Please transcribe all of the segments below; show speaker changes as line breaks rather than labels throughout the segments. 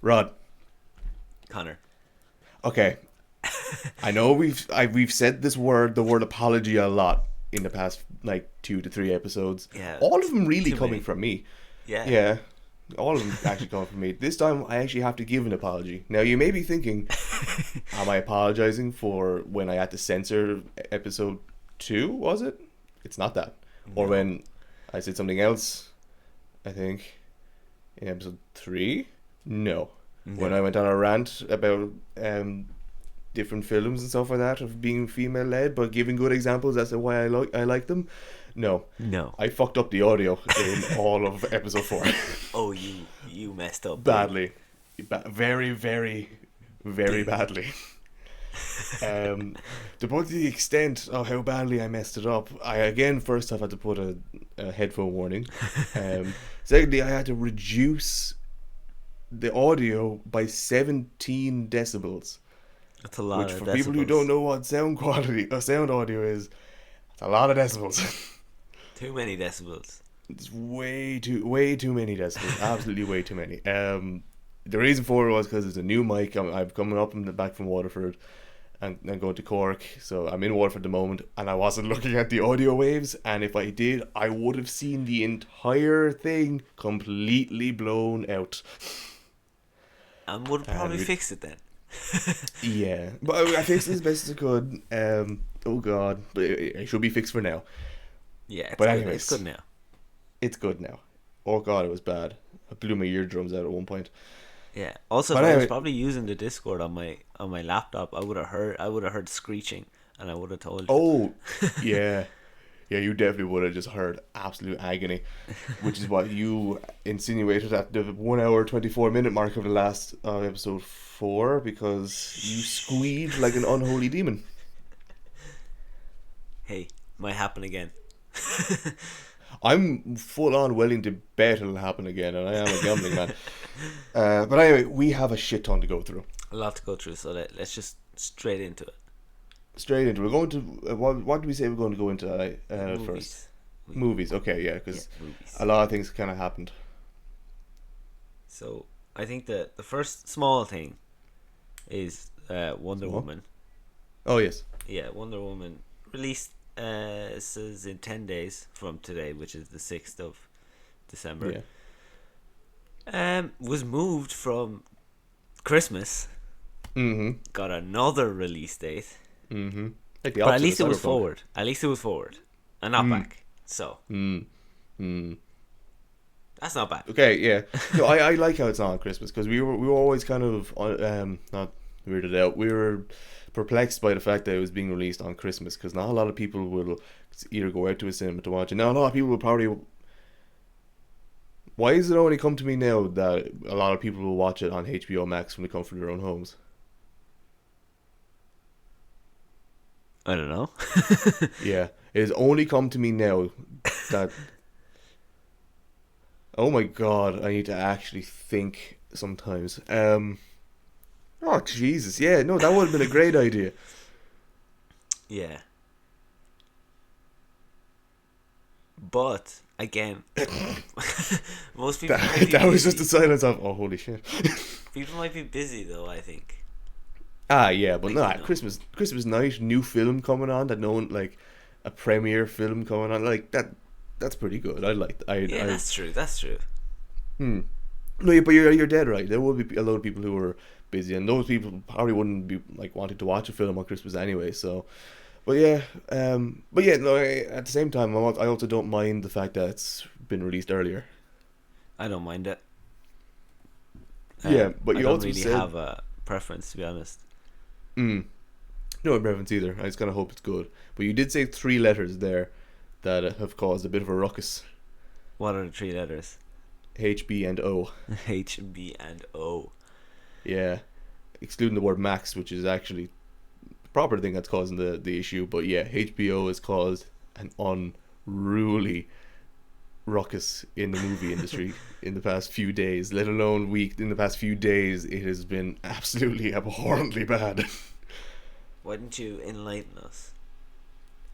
Rod.
Connor.
Okay, I know we've said the word apology a lot in the past like 2 to 3 episodes.
Yeah,
All of them really
too
coming
many.
from me.
Yeah.
Yeah, all of them actually coming from me. This time I actually have to give an apology. Now you may be thinking, am I apologizing for when I had to censor episode 2? Was it? It's not that. Or
No.
when I said something else. I think in episode 3. No, when I
No.
went on a rant about different films and stuff like that of being female led, but giving good examples as to why I like them. No,
No.
I fucked up the audio in all of episode 4
Oh, you messed up big.
badly, very very very
Big.
badly. Um, to put the extent of how badly I messed it up, I again first off had to put a headphone warning. Secondly, I had to reduce the audio by 17 decibels,
That's a lot
which
of
for people who don't
decibels.
know what sound quality or sound audio is, it's a lot of decibels.
Too many decibels.
It's way too many decibels. Absolutely way too many. The reason for it was because it's a new mic. I'm coming up and back from Waterford, and going to Cork. So I'm in Waterford at the moment, and I wasn't looking at the audio waves. And if I did, I would have seen the entire thing completely blown out.
And would
And
probably fix it then.
yeah, but I fixed it as best as I could. Oh god, but it should be fixed for now.
Yeah, it's
But
good.
anyways,
It's good now.
it's good now. Oh god, it was bad. I blew my eardrums out at one point.
Yeah. Also, if
But
I was
anyway,
probably using the Discord on my laptop, I would have heard screeching, and I would have told you.
oh yeah, yeah, you definitely would have just heard absolute agony, which is what you insinuated at the 1 hour 24 minute mark of the last episode 4, because you squealed like an unholy demon.
Hey, might happen again.
I'm full on willing to bet it'll happen again, and I am a gambling man. But anyway, we have a shit ton to go through.
A lot to go through, so let's just straight into it.
Straight into, we're going to what do we say we're going to go into first?
Movies.
Movies, okay, yeah,
Yeah,
because
movies.
a lot of things kind of happened.
So I think the first small thing is Wonder
Small?
Woman.
Oh yes,
Yeah, Wonder Woman released says in 10 days from today, which is the 6th of December.
yeah.
Was moved from Christmas,
Mm-hmm.
got another release date,
Mm-hmm. Like the
but at
opposite
least it
of
was
Cyberpunk.
forward. At least it was forward and not back. So
Mm. Mm.
that's not bad.
Okay, yeah. No, I like how it's not on Christmas, because we were always kind of not weirded out. We were perplexed by the fact that it was being released on Christmas, because not a lot of people will either go out to a cinema to watch it. Now a lot of people will probably. Why is it only come to me now that a lot of people will watch it on HBO Max when they come from their own homes?
I don't know.
Yeah, it has only come to me now that. Oh my god, I need to actually think sometimes. Oh Jesus, yeah, no, that would have been a great idea.
Yeah. But again, most people might be
That was just the
busy.
silence of, oh holy shit.
People might be busy though, I think.
Ah, yeah, but
Like,
no, Christmas night, new film coming on that no one, like a premiere film coming on, like that. That's pretty good. I like.
Yeah, that's true. That's true.
Hmm. No, yeah, but you're dead right. There will be a lot of people who are busy, and those people probably wouldn't be like wanting to watch a film on Christmas anyway. So, but yeah, no. At the same time, I also don't mind the fact that it's been released earlier.
I don't mind it.
Yeah, but
I
you
don't
also
really
said,
have a preference, to be honest.
mm, no preference either. I just kind of hope it's good. But you did say 3 letters there that have caused a bit of a ruckus.
What are the 3 letters?
H, B, and O.
H, B, and O.
Yeah, excluding the word Max, which is actually the proper thing that's causing the issue. But yeah, HBO has caused an unruly ruckus in the movie industry in the past few days, let alone week. In the past few days, it has been absolutely abhorrently bad.
Why didn't you enlighten us?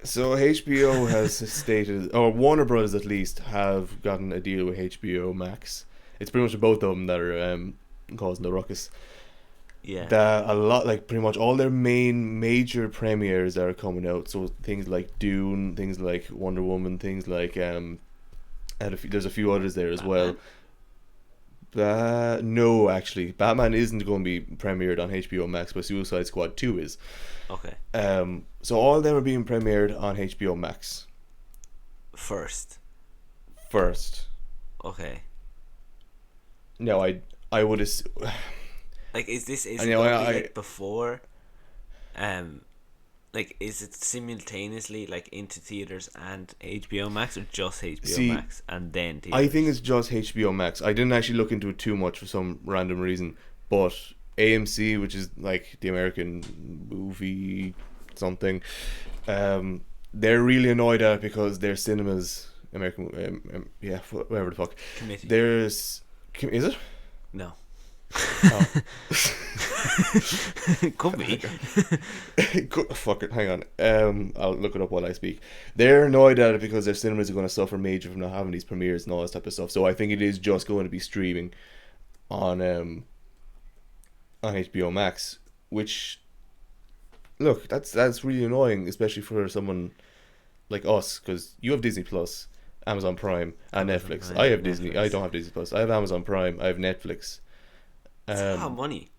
So HBO has stated, or Warner Brothers at least, have gotten a deal with HBO Max. It's pretty much both of them that are causing the ruckus.
Yeah.
That a lot, like pretty much all their main major premieres are coming out. So things like Dune, things like Wonder Woman, things like there's a few others there as well. No, actually, Batman isn't going to be premiered on HBO Max, but Suicide Squad 2 is.
Okay.
So all of them are being premiered on HBO Max
First.
Okay.
Okay.
No, I would
Like, is it
I know,
gonna be
I-
like before? Like, is it simultaneously like into theaters and HBO Max, or just HBO
See,
Max and then theaters?
I think it's just HBO Max. I didn't actually look into it too much for some random reason, but AMC, which is like the American movie something, they're really annoyed at it because their cinemas, American, yeah, whatever the fuck.
Committee.
Is it?
No.
Oh.
Could be.
Fuck it, hang on. I'll look it up while I speak. They're annoyed at it because their cinemas are going to suffer major from not having these premieres and all this type of stuff. So I think it is just going to be streaming on HBO Max, which, look, that's really annoying, especially for someone like us, because you have Disney Plus, Amazon Prime, and
Amazon
Netflix.
Prime,
I have Disney.
Netflix.
I don't have Disney Plus. I have Amazon Prime. I have Netflix.
It's a lot of money.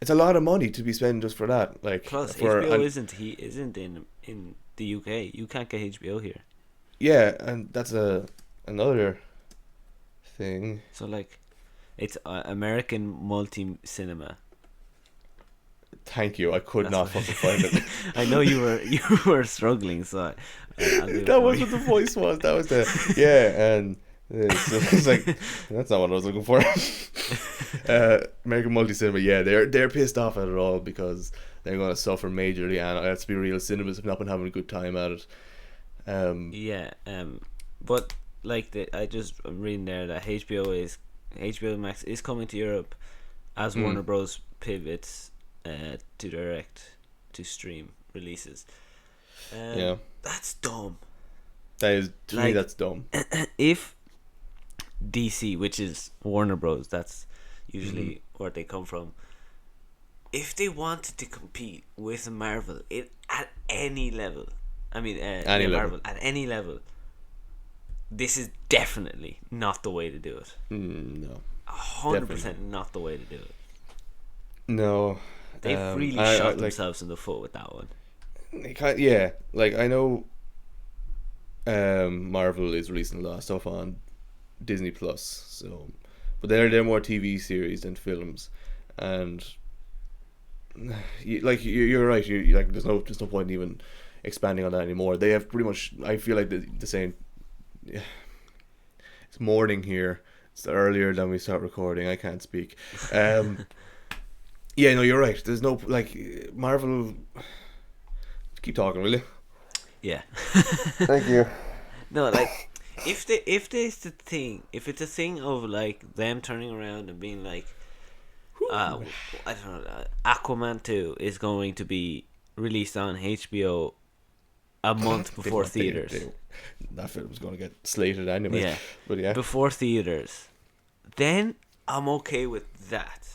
It's a lot of money to be spending just for that. Like,
Plus,
for
HBO isn't in the UK. You can't get HBO here.
yeah, and that's another thing.
So like, it's American multi cinema.
Thank you. I could
That's
not
what-
fucking find it.
I know you were struggling, so I'll do it
That
for
was
you.
what the voice was. That was the and it's like that's not what I was looking for. American multi cinema, yeah, they're pissed off at it all because they're going to suffer majorly, and let's be real, cinemas have not been having a good time at it.
Yeah, but like I'm reading there that HBO Max is coming to Europe as Warner Bros pivots to direct to stream releases.
Yeah,
That's dumb.
that is to me
Like-
that's dumb.
If DC, which is Warner Bros, that's usually where they come from. If they wanted to compete with Marvel at any level,
Any level.
Marvel at any level, this is definitely not the way to do it.
No,
100% not the way to do it.
no.
They've really shot themselves in the foot with that one.
Yeah, like I know Marvel is releasing a lot of stuff on Disney Plus, so but they're more TV series than films, and you're right. You like there's no point in even expanding on that anymore. They have pretty much. I feel like the same. Yeah, it's morning here. It's earlier than we start recording. I can't speak. Yeah, no, you're right. There's no like Marvel. Keep talking, will you?
Yeah.
Thank you.
No, like if it's a thing of like them turning around and being like, I don't know, Aquaman 2 is going to be released on HBO a month before theaters.
That film was going to get slated anyway.
Yeah,
But yeah.
before theaters, then I'm okay with that.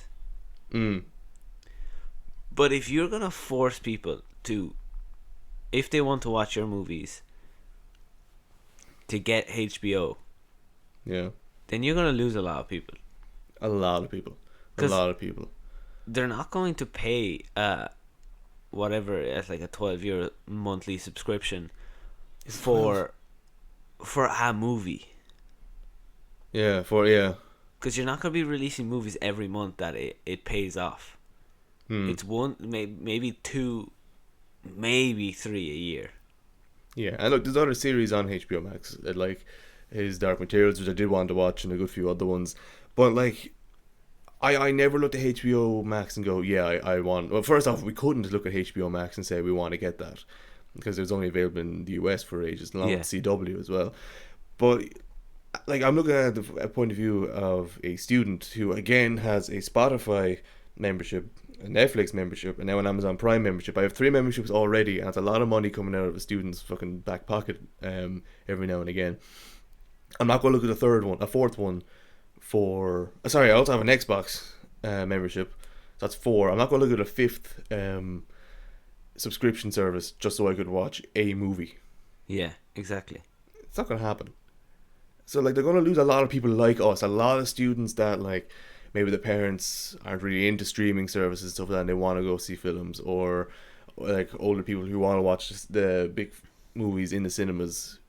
But if you're gonna force people to, if they want to watch your movies, to get HBO,
Yeah.
then you're gonna lose a lot of people.
A lot of people. A
'Cause-
lot of people.
They're not going to pay whatever, it's like a €12 monthly subscription for a movie.
Yeah,
Because you're not going to be releasing movies every month that it pays off. It's one, maybe two, maybe three a year.
Yeah. And look, there's other series on HBO Max, like his Dark Materials, which I did want to watch, and a good few other ones. But like, I never looked at HBO Max and go, yeah, I want. Well, first off, we couldn't look at HBO Max and say we want to get that because it was only available in the US for ages, along with CW as well. But like, I'm looking at a point of view of a student who again has a Spotify membership, a Netflix membership, and now an Amazon Prime membership. I have 3 memberships already, and it's a lot of money coming out of a student's fucking back pocket every now and again. I'm not going to look at a fourth one. I also have an Xbox, membership. So that's 4. I'm not going to look at a 5th subscription service just so I could watch a movie.
Yeah, exactly.
It's not going to happen. So like they're going to lose a lot of people like us, a lot of students that like maybe the parents aren't really into streaming services and stuff like that, and they want to go see films, or like older people who want to watch the big movies in the cinemas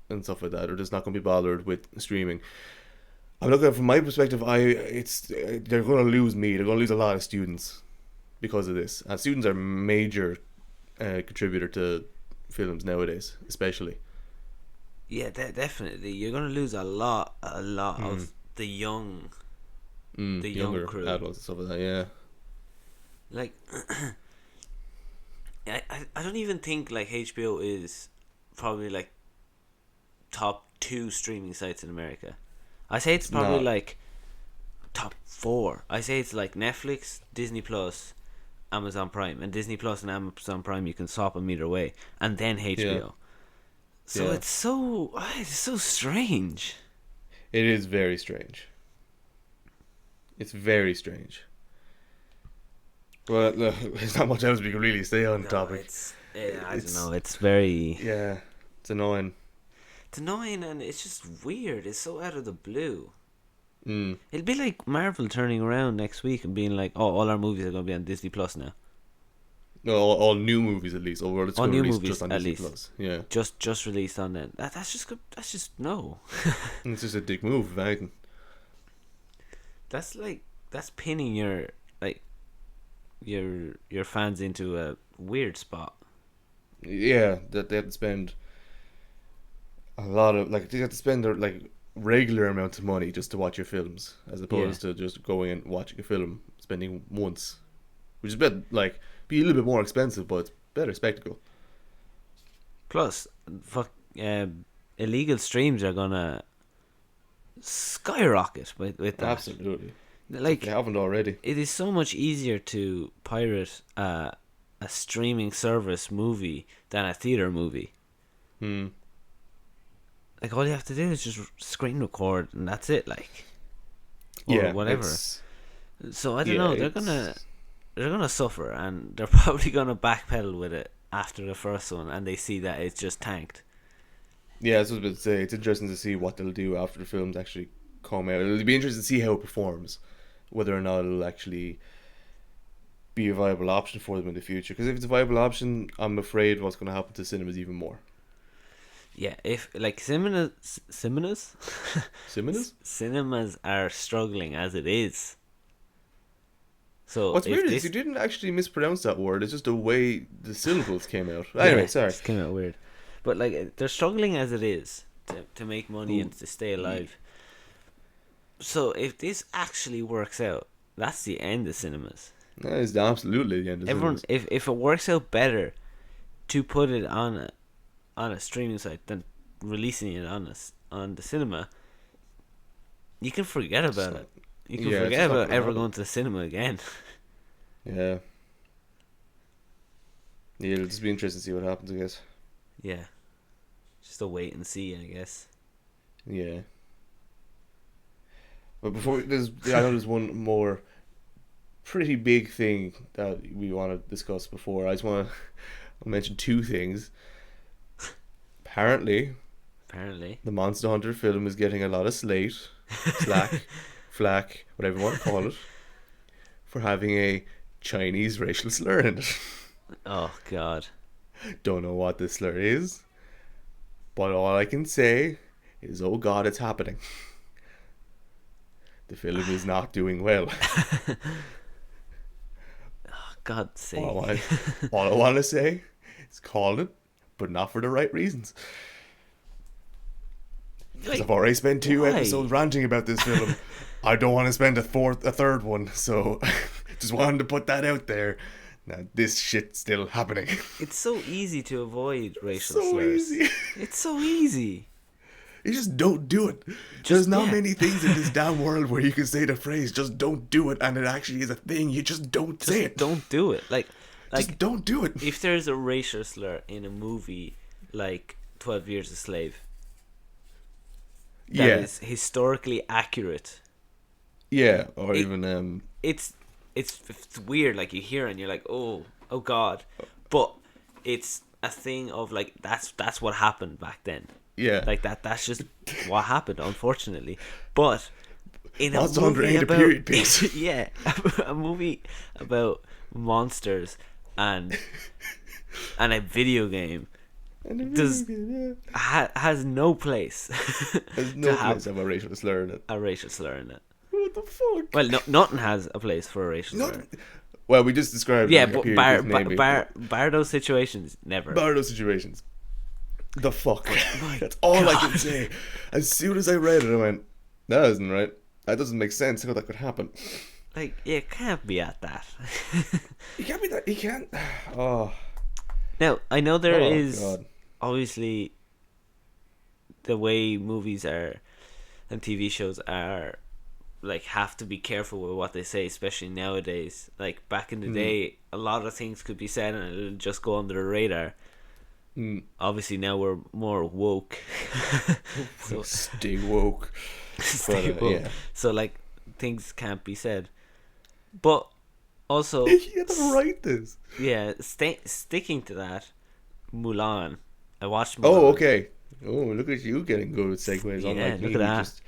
and stuff like that, are just not going to be bothered with streaming. I'm looking at it from my perspective. They're going to lose me. They're going to lose a lot of students because of this, and students are a major contributor to films nowadays, especially.
Yeah, definitely. You're gonna lose a lot of the young, the
younger
crew,
adults and stuff like that. Yeah.
Like, I don't even think like HBO is probably like top 2 streaming sites in America. I say it's probably like top 4. I say it's like Netflix, Disney Plus, Amazon Prime, and Disney Plus and Amazon Prime you can swap them either way, and then HBO.
Yeah.
So it's so strange.
It is very strange. It's very strange. Well, look, there's not much else we can really say on the topic.
I don't know. It's very...
Yeah, it's annoying.
It's annoying, and it's just weird. It's so out of the blue.
Mm.
It'll be like Marvel turning around next week and being like, "Oh, all our movies are going to be on Disney Plus now."
No, all new movies at least. Or it's
all
going to
new
release
movies
just on
at
Disney
least.
Plus. Yeah,
just released on that. That's just no.
it's just a dick move, if anything.
That's pinning your your fans into a weird spot.
Yeah, that they have to spend a lot of they have to spend their like regular amounts of money just to watch your films, as opposed to just going and watching a film, spending once, which is be a little bit more expensive, but it's better spectacle.
Plus, illegal streams are gonna skyrocket with that.
Absolutely,
like
they haven't already.
It is so much easier to pirate a streaming service movie than a theater movie. Like all you have to do is just screen record and that's it. Like, or whatever. So I don't know. They're gonna suffer, and they're probably gonna backpedal with it after the first one, and they see that it's just tanked.
Yeah, that's what I was about to say. It's interesting to see what they'll do after the films actually come out. It'll be interesting to see how it performs, whether or not it'll actually be a viable option for them in the future. Because if it's a viable option, I'm afraid what's going to happen to cinemas even more.
Yeah, if like cinemas are struggling as it is. So
what's weird is you didn't actually mispronounce that word. It's just the way the syllables came out.
Yeah,
anyway, sorry.
It came out weird. But like they're struggling as it is to make money and to stay alive. So if this actually works out, that's the end of cinemas.
That is absolutely the end of cinemas.
If it works out better to put it on a streaming site than releasing it on the cinema, you can forget about it. You can forget about ever going to the cinema again.
Yeah. Yeah, it'll just be interesting to see what happens, I guess.
Yeah. Just a wait and see, I guess.
Yeah. But before I know there's one more pretty big thing that we want to discuss before. I just want to mention 2 things. Apparently, the Monster Hunter film is getting a lot of flack, whatever you want to call it, for having a Chinese racial slur in it.
Oh, God.
Don't know what this slur is, but all I can say is, oh God, it's happening. The film is not doing well.
Oh, God's sake.
All I want to say is call it, but not for the right reasons. Because I've already spent 2 episodes ranting about this film. I don't want to spend a third one, so just wanted to put that out there. Now this shit's still happening.
It's so easy to avoid racial slurs. Easy. It's so easy.
You just don't do it. There's not many things in this damn world where you can say the phrase "just don't do it" and it actually is a thing. You just don't say it.
Don't do it. Like
just don't do it.
If there's a racial slur in a movie like 12 Years a Slave, that is historically accurate.
Yeah, or
It,
even
it's weird. Like you hear it and you're like, oh god, but it's a thing of like that's what happened back then.
yeah.
Like that's just what happened, unfortunately. But in a
Monster Hunter
movie
ain't a
about
period piece.
yeah, a movie about monsters and a video game does has no place
There's
to
no
have
place have a racial slur in it.
a racial slur in it.
What the fuck?
Well, no, nothing has a place for a racial
Not,
slur.
well, we just described
Yeah,
like a
but
period piece maybe.
bar those situations never.
Bar those situations. The fuck.
My
That's all I
God.
can say. As soon as I read it, I went, that isn't right. That doesn't make sense how that could happen.
Like, you can't be at that.
You can't be that. You can't. Oh.
Now, I know there
Oh,
is
God.
obviously the way movies are and TV shows are, like, have to be careful with what they say, especially nowadays. Like, back in the day, a lot of things could be said and it'll just go under the radar. Obviously, now we're more woke. So,
Stay woke.
stay
But,
woke.
yeah.
So, like, things can't be said. But also,
You had to write this.
yeah, sticking to that, Mulan. I watched Mulan.
Oh, okay. Oh, look at you getting good at segues.
Yeah,
Unlike me,
look at
who
that.
just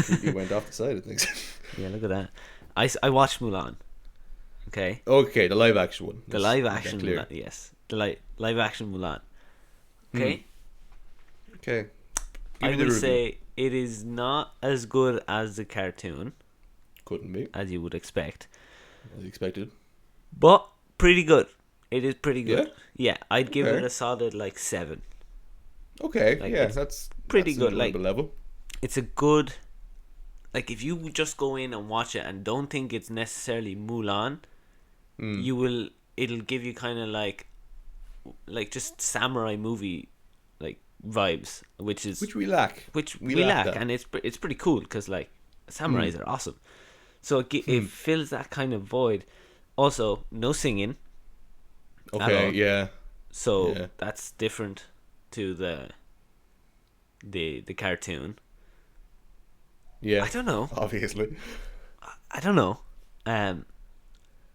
completely went off the side of things.
Yeah, look at that. I watched Mulan. Okay,
Okay, the live action one.
the
Let's
live
make that
action
clear.
Mulan. Yes, the live action Mulan. Okay,
Okay.
I
Give me the
will
review.
say it is not as good as the cartoon,
Couldn't be,
as you would expect,
as expected.
but pretty good. It is pretty good.
Yeah?
Yeah, I'd give
Okay.
it a solid like 7.
Okay,
Like,
yeah,
it's
that's
pretty
that's
good,
enjoyable level.
It's a good, like, if you just go in and watch it and don't think it's necessarily Mulan, you will. It'll give you kind of like just samurai movie like vibes, which
Which we lack.
we
lack
lack,
that.
and it's pretty cool because like samurais are awesome. So it fills that kind of void. Also, no singing,
Okay,
all.
yeah.
so
Yeah.
that's different to the cartoon.
Yeah.
I don't know.
Obviously.
I don't know.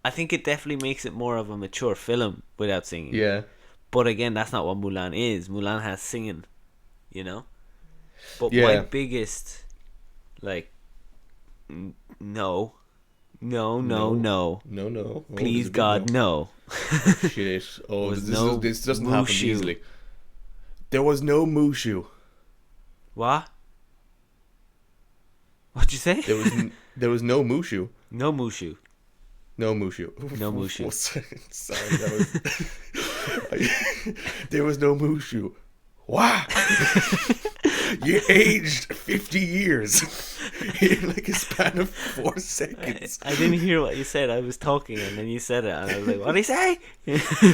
I think it definitely makes it more of a mature film without singing.
Yeah.
But again, that's not what Mulan is. Mulan has singing, you know. But
Yeah.
my biggest, like, no,
No. No, no. Oh,
please
there's a big
God, no.
no. Shit. Oh,
Was
this,
no
this doesn't happen
Mushu.
easily. There was no Mushu.
What? What'd you say?
There was there was no Mushu.
No Mushu.
No Mushu.
No Mushu.
Sorry, that was. There was no Mushu. Wow. You aged 50 years in like a span of 4 seconds.
I didn't hear what you said. I was talking and then you said it and I was like, what'd he say?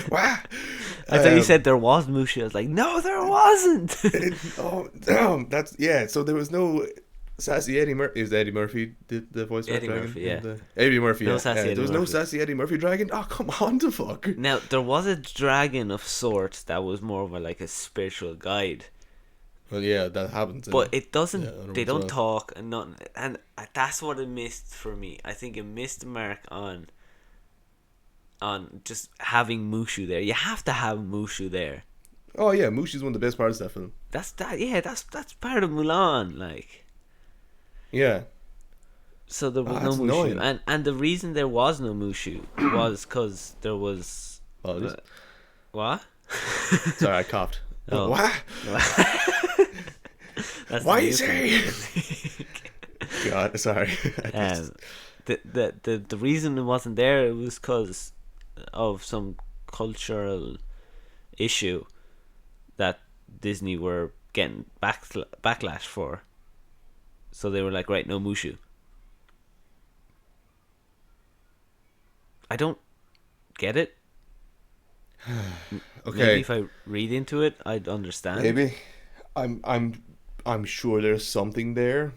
Wow.
I thought you said there was Mushu. I was like, no, there wasn't.
Oh, damn. That's, yeah. So there was no sassy Eddie Murphy. Is Eddie Murphy the voice of
Eddie
dragon?
Murphy, yeah.
Eddie Murphy,
No
yeah.
sassy Eddie
there was no
Murphy.
sassy Eddie Murphy dragon? Oh, come on, the fuck.
Now, there was a dragon of sorts that was more of like a spiritual guide.
Well, yeah, that happens.
But it doesn't.
Yeah, I know
they
as
don't
well.
talk and nothing, and that's what it missed for me. I think it missed the mark on just having Mushu there. You have to have Mushu there.
Oh, yeah, Mushu's one of the best parts of that film.
That's that. Yeah, that's part of Mulan. Like,
Yeah.
so there was no
that's
Mushu,
annoying.
and the reason there was no Mushu was because there was
Oh,
what?
sorry, I coughed.
Oh.
What?
That's
Why
the
is
music.
he? God, sorry.
The reason it wasn't there it was because of some cultural issue that Disney were getting backlash for. So they were like, right, no Mushu. I don't get it.
Okay.
Maybe if I read into it, I'd understand.
Maybe. I'm sure there's something there.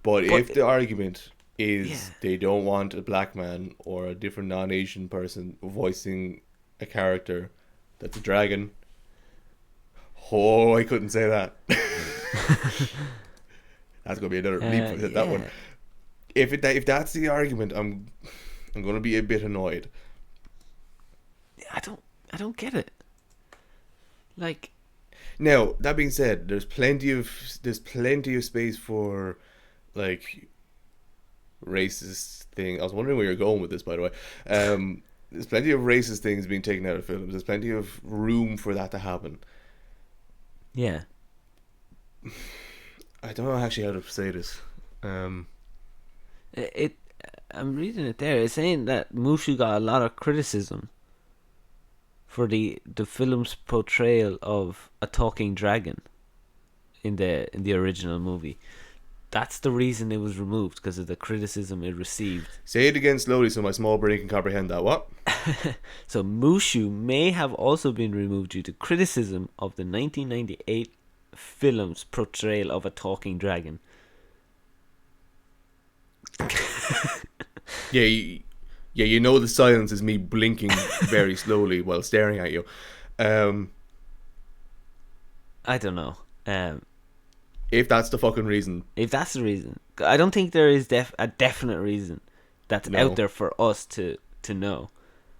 But if the argument is
Yeah.
they don't want a black man or a different non-Asian person voicing a character that's a dragon. Oh, I couldn't say that. That's gonna be another bleep. That one. if that's the argument, I'm gonna be a bit annoyed.
I don't get it. Like,
Now that being said, there's plenty of space for like racist thing. I was wondering where you're going with this, by the way. There's plenty of racist things being taken out of films. There's plenty of room for that to happen.
yeah,
I don't know actually how to say this.
it. I'm reading it there. It's saying that Mushu got a lot of criticism for the film's portrayal of a talking dragon in the original movie. That's the reason it was removed, because of the criticism it received.
Say it again slowly so my small brain can comprehend that. What?
So Mushu may have also been removed due to criticism of the 1998 film's portrayal of a talking dragon.
Yeah, you know the silence is me blinking very slowly while staring at you.
I don't know.
If that's the fucking reason,
If that's the reason, I don't think there is a definite reason that's
No.
out there for us to know.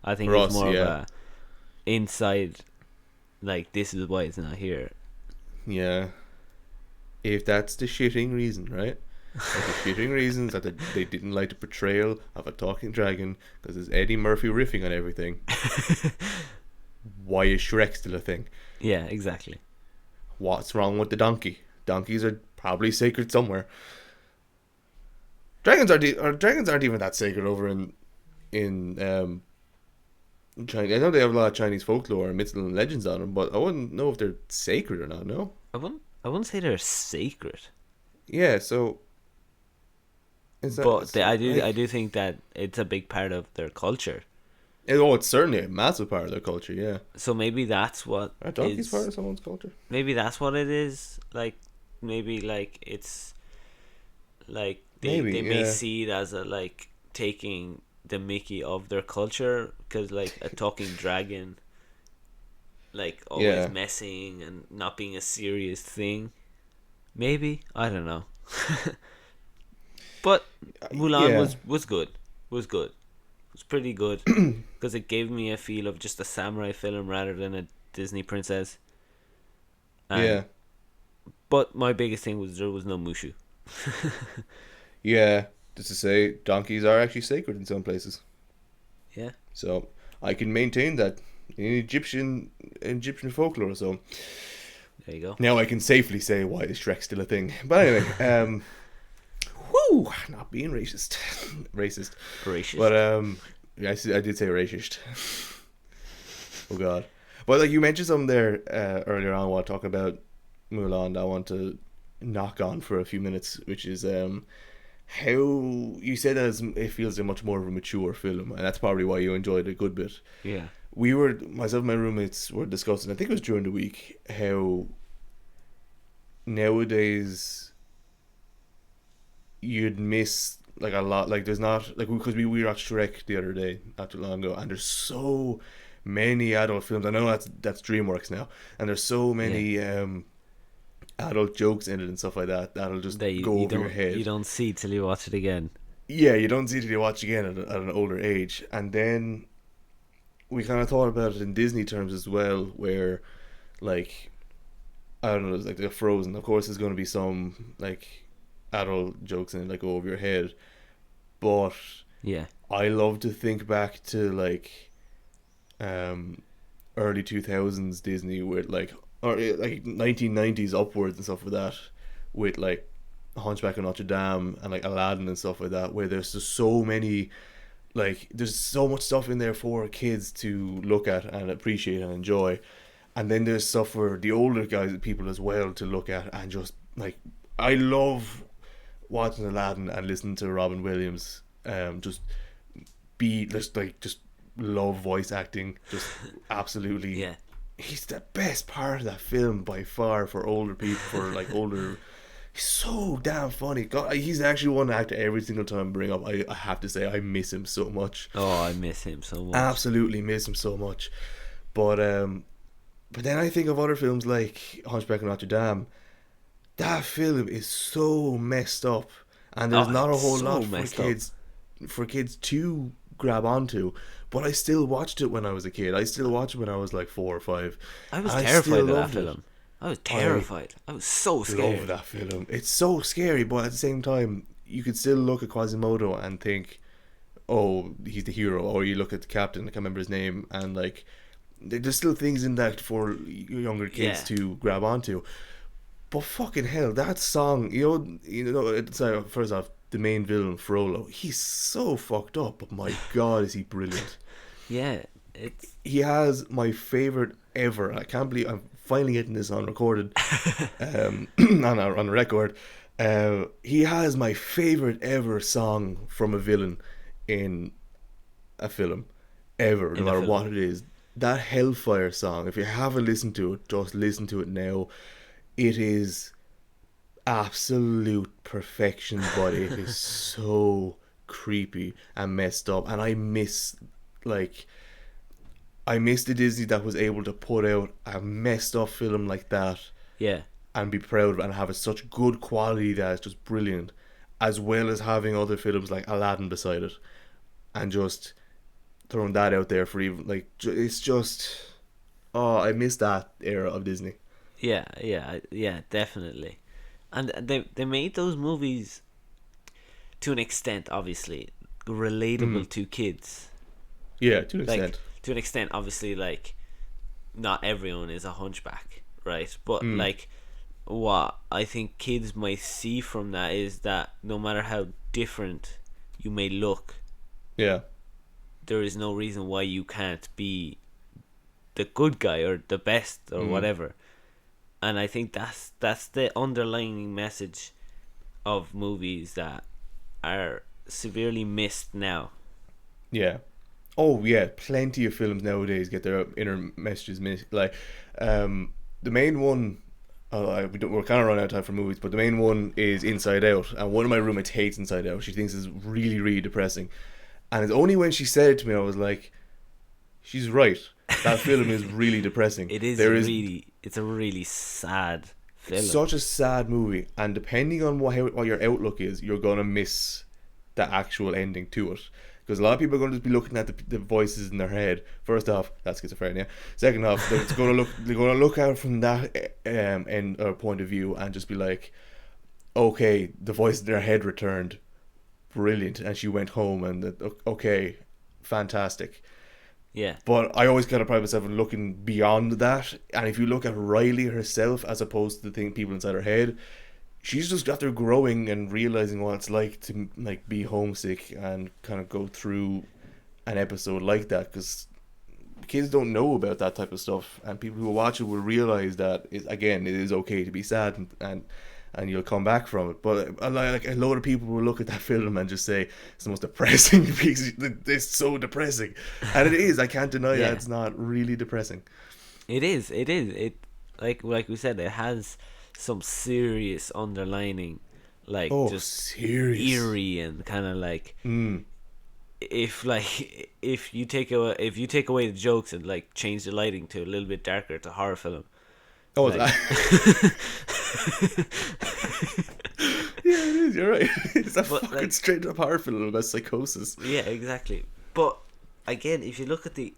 I think
For
it's
us,
more
yeah.
of a inside, like, this is why it's not here.
yeah. If that's the shitting reason, right? Like the shitting reasons that they didn't like the portrayal of a talking dragon because it's Eddie Murphy riffing on everything. Why is Shrek still a thing?
Yeah, exactly.
What's wrong with the donkey? Donkeys are probably sacred somewhere. Dragons aren't even that sacred over in China. I know they have a lot of Chinese folklore and myths and legends on them, but I wouldn't know if they're sacred or not. No.
I wouldn't say they're sacred,
Yeah. So. Is that,
but I
like,
do think that it's a big part of their culture.
oh, it's certainly a massive part of their culture. Yeah.
So maybe that's what
Are donkeys
is.
part of someone's culture?
Maybe that's what it is. Like, maybe like it's like
Maybe,
they may
yeah.
see it as a, like, taking the Mickey of their culture, because like a talking dragon, like, always
Yeah.
messing and not being a serious thing. Maybe, I don't know. But Mulan
Yeah.
was good. Was good. Was pretty good, because it gave me a feel of just a samurai film rather than a Disney princess. And,
Yeah.
But my biggest thing was there was no Mushu.
Yeah. Just to say, donkeys are actually sacred in some places.
Yeah.
So I can maintain that in Egyptian folklore. So
There you go.
now I can safely say why is Shrek still a thing. But anyway, whoo, not being racist,
Gracious.
But yeah, I did say racist. Oh God. But like you mentioned something there earlier on, I want to talk about Mulan. That I want to knock on for a few minutes, which is how you said that it feels a much more of a mature film, and that's probably why you enjoyed it a good bit.
Yeah.
We were, myself and my roommates were discussing, I think it was during the week, how nowadays you'd miss like a lot, like there's not, like, because we watched Shrek the other day, not too long ago, and there's so many adult films. I know that's DreamWorks now, and there's so many adult jokes in it and stuff like that that'll just
That
go over your head.
You don't see till you watch it again.
Yeah, you don't see it till you watch again at an older age. And then we kind of thought about it in Disney terms as well, where, like, I don't know, like the Frozen, of course there's going to be some like adult jokes in it, like, go over your head, but
Yeah.
I love to think back to like early 2000s Disney with like, or like 1990s upwards and stuff like that, with like Hunchback of Notre Dame and like Aladdin and stuff like that, where there's just so many, like, there's so much stuff in there for kids to look at and appreciate and enjoy, and then there's stuff for the older guys, people as well, to look at and just like, I love watching Aladdin and listening to Robin Williams just be just love voice acting, just absolutely.
Yeah.
He's the best part of that film by far for older people, for like older. He's so damn funny. God, he's actually one actor every single time I bring up. I have to say I miss him so much.
Oh, I miss him so much.
Absolutely miss him so much. But then I think of other films like Hunchback of Notre Dame. That film is so messed up and there's not a
it's
whole
so
lot
messed up.
for kids to grab onto. But I still watched it when I was a kid. I still watched it when I was like 4 or 5.
I was
And I
terrified
still
of that
loved it.
film. I was terrified. I was so scared.
Love that film. It's so scary, but at the same time, you could still look at Quasimodo and think, "Oh, he's the hero." Or you look at the captain, I can't remember his name, and like, there's still things in that for younger kids
Yeah.
to grab onto. But fucking hell, that song, sorry, first off, the main villain, Frollo, he's so fucked up, but my god, is he brilliant.
Yeah, it's
He has my favorite ever. I can't believe I'm finally getting this on recorded, on record. He has my favorite ever song from a villain in a film, ever, no
in a
matter
film.
what it is. That Hellfire song, if you haven't listened to it, just listen to it now. It is absolute perfection, but it is so creepy and messed up. And like, I miss the Disney that was able to put out a messed up film like that
Yeah,
and be proud of it and have it such good quality that it's just brilliant, as well as having other films like Aladdin beside it, and just throwing that out there for even like it's just, oh, I miss that era of Disney.
yeah, definitely. And they made those movies to an extent, obviously, relatable to kids.
Yeah, to an
Like
extent.
to an extent, obviously, like not everyone is a hunchback, right? But like what I think kids might see from that is that no matter how different you may look,
Yeah.
there is no reason why you can't be the good guy or the best or whatever. And I think that's the underlying message of movies that are severely missed now.
Yeah. Oh yeah, plenty of films nowadays get their inner messages missed. Like, the main one. We're kind of running out of time for movies, but the main one is Inside Out, and one of my roommates hates Inside Out. She thinks it's really, really depressing, and it's only when she said it to me I was like, "She's right. That film is really depressing.
It is
There is
it's a really sad film.
such a sad movie, and depending on what your outlook is, you're gonna miss the actual ending to it. Because a lot of people are going to be looking at the voices in their head. First off, that's schizophrenia. Second off, they're going to look out from that end or point of view and just be like, okay, the voice in their head returned, brilliant, and she went home, and okay, fantastic.
Yeah.
But I always kind of pride myself on looking beyond that. And if you look at Riley herself as opposed to the thing people inside her head, she's just after growing and realizing what it's like to like be homesick and kind of go through an episode like that, because kids don't know about that type of stuff, and people who watch it will realize that again, it is okay to be sad, and you'll come back from it. But like a lot of people will look at that film and just say it's the most depressing because it's so depressing, and it is. I can't deny that it's not really depressing.
It is. It like we said, it has some serious underlining, like just
serious,
eerie and kind of like if you take away the jokes and like change the lighting to a little bit darker, it's a horror film.
Oh,
like,
yeah, it is. You're right. It's a fucking
like,
straight up horror film about psychosis.
Yeah, exactly. But again, if you look at the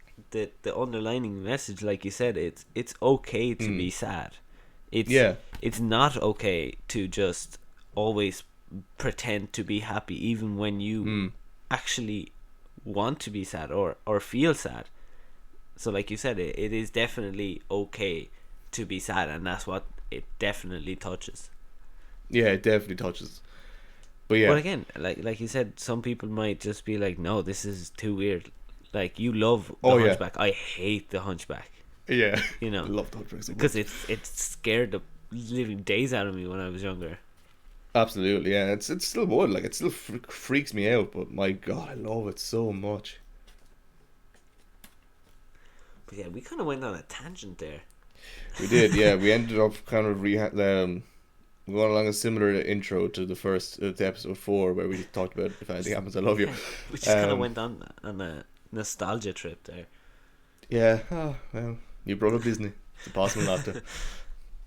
underlining message, like you said, it's okay to be sad. It's not okay to just always pretend to be happy, even when you actually want to be sad or feel sad. So, like you said, it is definitely okay to be sad, and that's what it definitely touches.
Yeah, it definitely touches. But yeah,
But again, like you said, some people might just be like, "No, this is too weird." Like, you love the Hunchback. I hate the Hunchback.
Yeah,
You know,
I love Dog Dress
because it scared the living days out of me when I was younger.
Absolutely, yeah. It's still would, like, it still freaks me out, but my god, I love it so much.
But yeah, we kind of went on a tangent there.
We did, yeah. We ended up kind of going along a similar intro to the first to episode 4, where we talked about if anything happens, I love you.
We just kind of went on a nostalgia trip there.
Yeah. Oh well, you brought up Disney. It's impossible not to.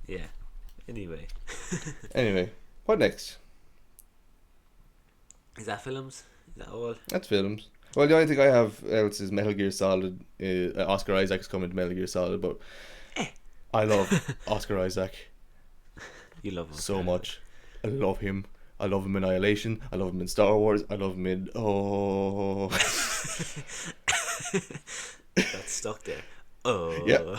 Yeah. Anyway.
Anyway, what next?
Is that films? Is that all?
That's films. Well, the only thing I have else is Metal Gear Solid. Oscar Isaac's coming to Metal Gear Solid, but
Eh.
I love Oscar Isaac
You love
so
Oscar Isaac.
much. I love him. I love him in Annihilation. I love him in Star Wars. I love him in
That's stuck there. Oh.
Yeah.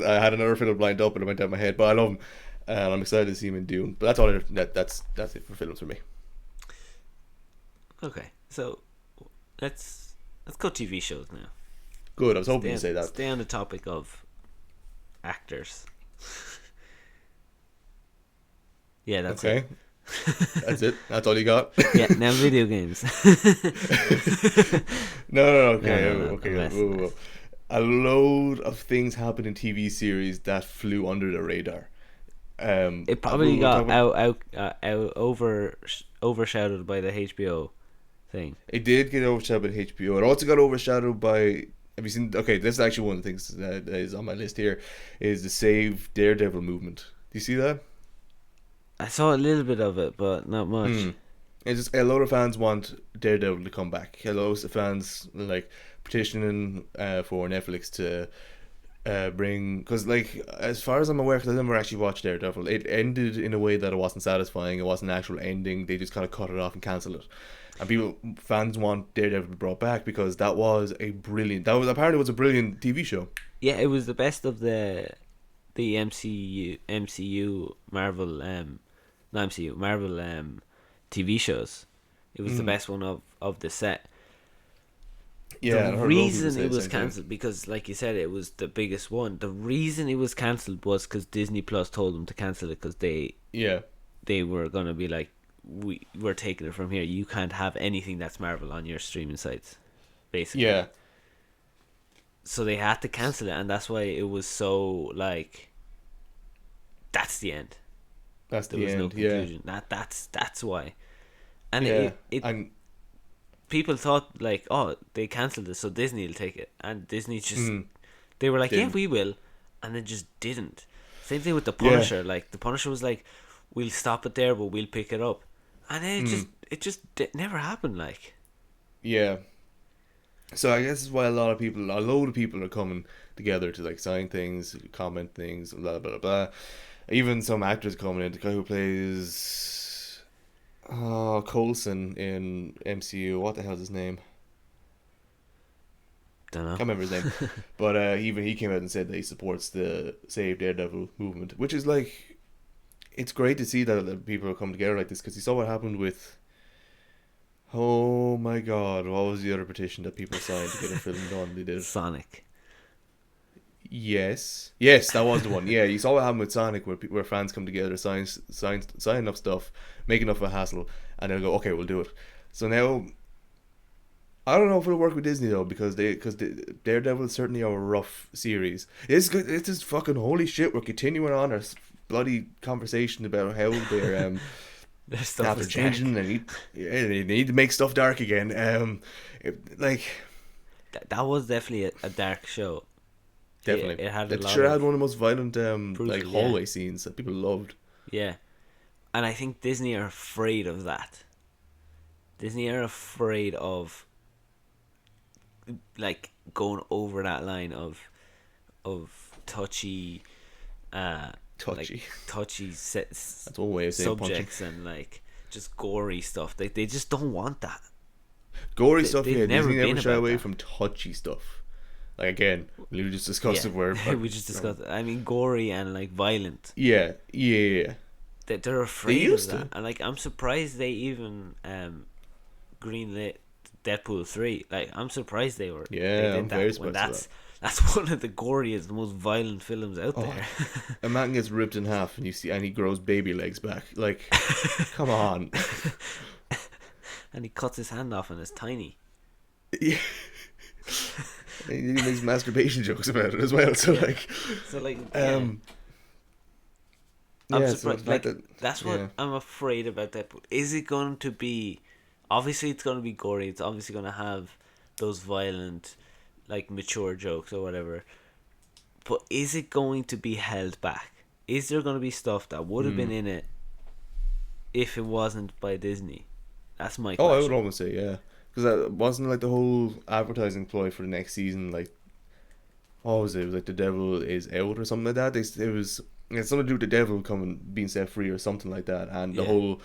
I had another film lined up and it went down my head, but I love him, and I'm excited to see him in Dune. But that's all. That's it for films for me.
Okay, so let's go TV shows now.
Good. I was hoping to say that.
Stay on the topic of actors. Yeah, that's
okay.
it.
That's it. That's all you got.
Yeah, now video games.
No. Okay.
No,
Okay. Whoa. A load of things happened in TV series that flew under the radar.
It probably got overshadowed by the HBO thing.
It did get overshadowed by HBO. It also got overshadowed by. Have you seen? Okay, this is actually one of the things that is on my list here. Is the Savedaredevil Movement? Do you see that?
I saw a little bit of it, but not much.
It's just a lot of fans want Daredevil to come back. A lot of fans like petitioning for Netflix to bring, because like as far as I'm aware, because I never actually watched Daredevil, it ended in a way that it wasn't satisfying. It wasn't an actual ending. They just kind of cut it off and cancelled it. And fans want Daredevil to be brought back because that was apparently was a brilliant TV show.
Yeah, it was the best of the MCU Marvel not MCU Marvel TV shows. It was the best one of the set.
Yeah,
the reason it was cancelled, because like you said, it was the biggest one. The reason it was cancelled was because Disney Plus told them to cancel it because they were gonna be like, we're taking it from here. You can't have anything that's Marvel on your streaming sites, basically.
Yeah.
So they had to cancel it, and that's why it was so like, that's the end.
There
was no conclusion.
Yeah.
That's why. And
yeah.
it people thought like, oh, they cancelled it, so Disney will take it, and Disney just they were like, yeah, we will, and then just didn't. Same thing with the Punisher. Yeah. Like the Punisher was like, we'll stop it there, but we'll pick it up, and then it just never happened. Like,
yeah. So I guess that's why a load of people are coming together to like sign things, comment things, blah blah blah. Even some actors coming in. The guy who plays Coulson in MCU. What the hell's his name?
Don't know.
Can't remember his name. But even he came out and said that he supports the Savedaredevil movement, which is like, it's great to see that people are coming together like this, because you saw what happened with. Oh my God! What was the other petition that people signed to get a film done? They did
Sonic.
Yes, that was the one. Yeah, you saw what happened with Sonic, where fans come together, sign enough stuff, make enough of a hassle, and they'll go, okay, we'll do it. So now, I don't know if it'll work with Disney though, because Daredevil is certainly a rough series. It's good. It's just fucking holy shit. We're continuing on our bloody conversation about how they're
their stuff
they're changing. They need to make stuff dark again.
That was definitely a dark show.
Definitely.
It had
had one of the most violent hallway scenes that people loved.
Yeah. And I think Disney are afraid of that. Disney are afraid of like going over that line of touchy
That's one way of saying
subjects punching. And like just gory stuff. They just don't want that.
Gory stuff, yeah. Disney never shy away from touchy stuff. Like again, we just discussed it where
we just discussed it. I mean, gory and like violent.
Yeah.
They're afraid of that, and like I'm surprised they even greenlit Deadpool 3. Like I'm surprised they were.
Yeah, I'm very surprised.
That's one of the goriest, the most violent films out there.
A man gets ripped in half, and he grows baby legs back. Like, come on.
And he cuts his hand off, and it's tiny.
Yeah. He makes masturbation jokes about it as well. So
yeah. I'm surprised. That's what I'm afraid about Deadpool. Is it going to be? Obviously, it's going to be gory. It's obviously going to have those violent, like mature jokes or whatever. But is it going to be held back? Is there going to be stuff that would have been in it if it wasn't by Disney? That's my
Oh, I would
question.
almost say yeah, because that wasn't like the whole advertising ploy for the next season. Like, what was it? It was like the devil is out or something like that. It was it had something to do with the devil coming being set free or something like that. And the
Yeah,
whole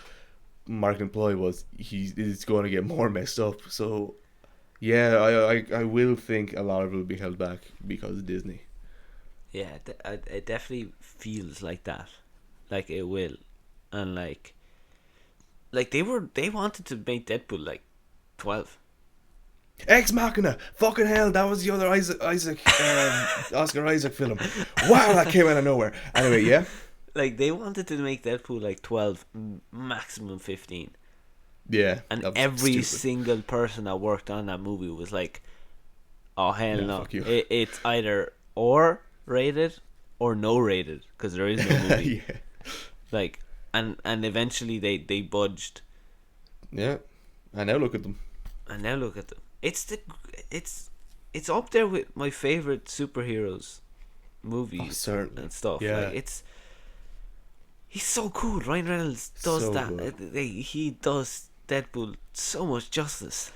marketing ploy was he is going to get more messed up. So yeah, I will think a lot of it will be held back because of Disney.
yeah, it definitely feels like that, like it will, and like they wanted to make Deadpool like 12.
Ex Machina, fucking hell, that was the other Oscar Isaac film. Wow, that came out of nowhere. Anyway, yeah,
Like they wanted to make Deadpool like 12, maximum 15,
yeah,
and
that was
every
stupid.
single person that worked on that movie was like, "Oh hell
No,
no!
fuck you.
It's either or rated or no rated because there is no movie."
Yeah,
Like, and eventually they budged,
yeah. And now look at them.
and now look at them. It's it's up there with my favorite superheroes
Oh,
movies
certainly.
and stuff.
Yeah,
Like it's he's so cool. Ryan Reynolds does
so
that.
good.
He does Deadpool so much justice.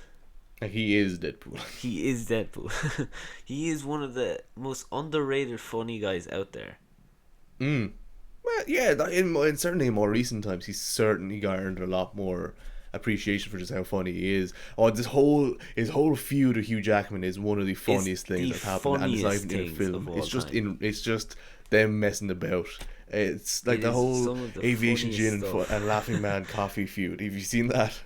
Like, he is Deadpool.
He is Deadpool. He is one of the most underrated funny guys out there.
Mm. Well, yeah, certainly in more recent times, he's certainly garnered a lot more appreciation for just how funny he is. Oh, his whole feud with Hugh Jackman is one of the
Is
funniest things
the
that's happened, and it's not
funniest
even in a
things
film.
of all
It's just
time.
it's just them messing about. It's like
It
the
is
whole
some of the
aviation
funniest
gin
stuff.
and Laughing Man coffee feud. Have you seen that?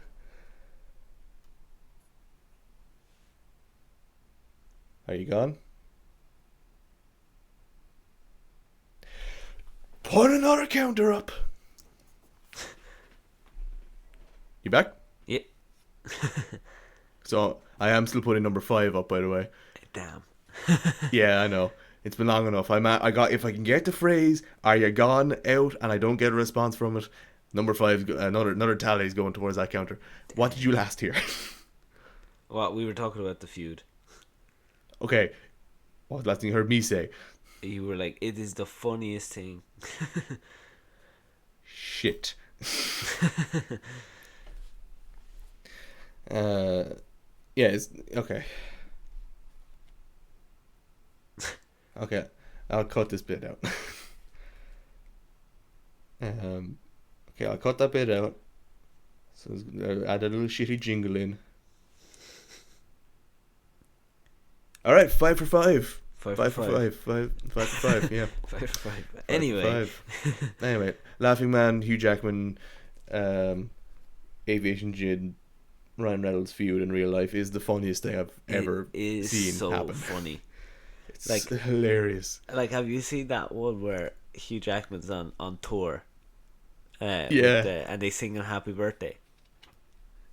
Are you gone? Put another counter up. You back?
Yeah.
So I am still putting number 5 up, by the way.
Damn.
Yeah, I know. It's been long enough. I got if I can get the phrase "Are you gone?" out and I don't get a response from it. Number 5, another tally is going towards that counter. What did you last hear?
What we were talking about the feud.
Okay, what was the last thing you heard me say?
You were like, it is the funniest thing.
Shit. Uh, yeah. It's okay. Okay, I'll cut this bit out. Okay, I'll cut that bit out. So add a little shitty jingle in. All right, 5 for 5.
Five
5
for
for
five.
5. 5 for 5. Yeah.
5 for 5.
5
Anyway.
for 5. Anyway, Laughing Man, Hugh Jackman, um, Aviation Gin, Ryan Reynolds feud in real life is the funniest thing I've ever
It is
seen
so
happen.
funny.
It's
Like-
hilarious.
Like, have you seen that one where Hugh Jackman's on tour?
Yeah.
And they sing him Happy Birthday.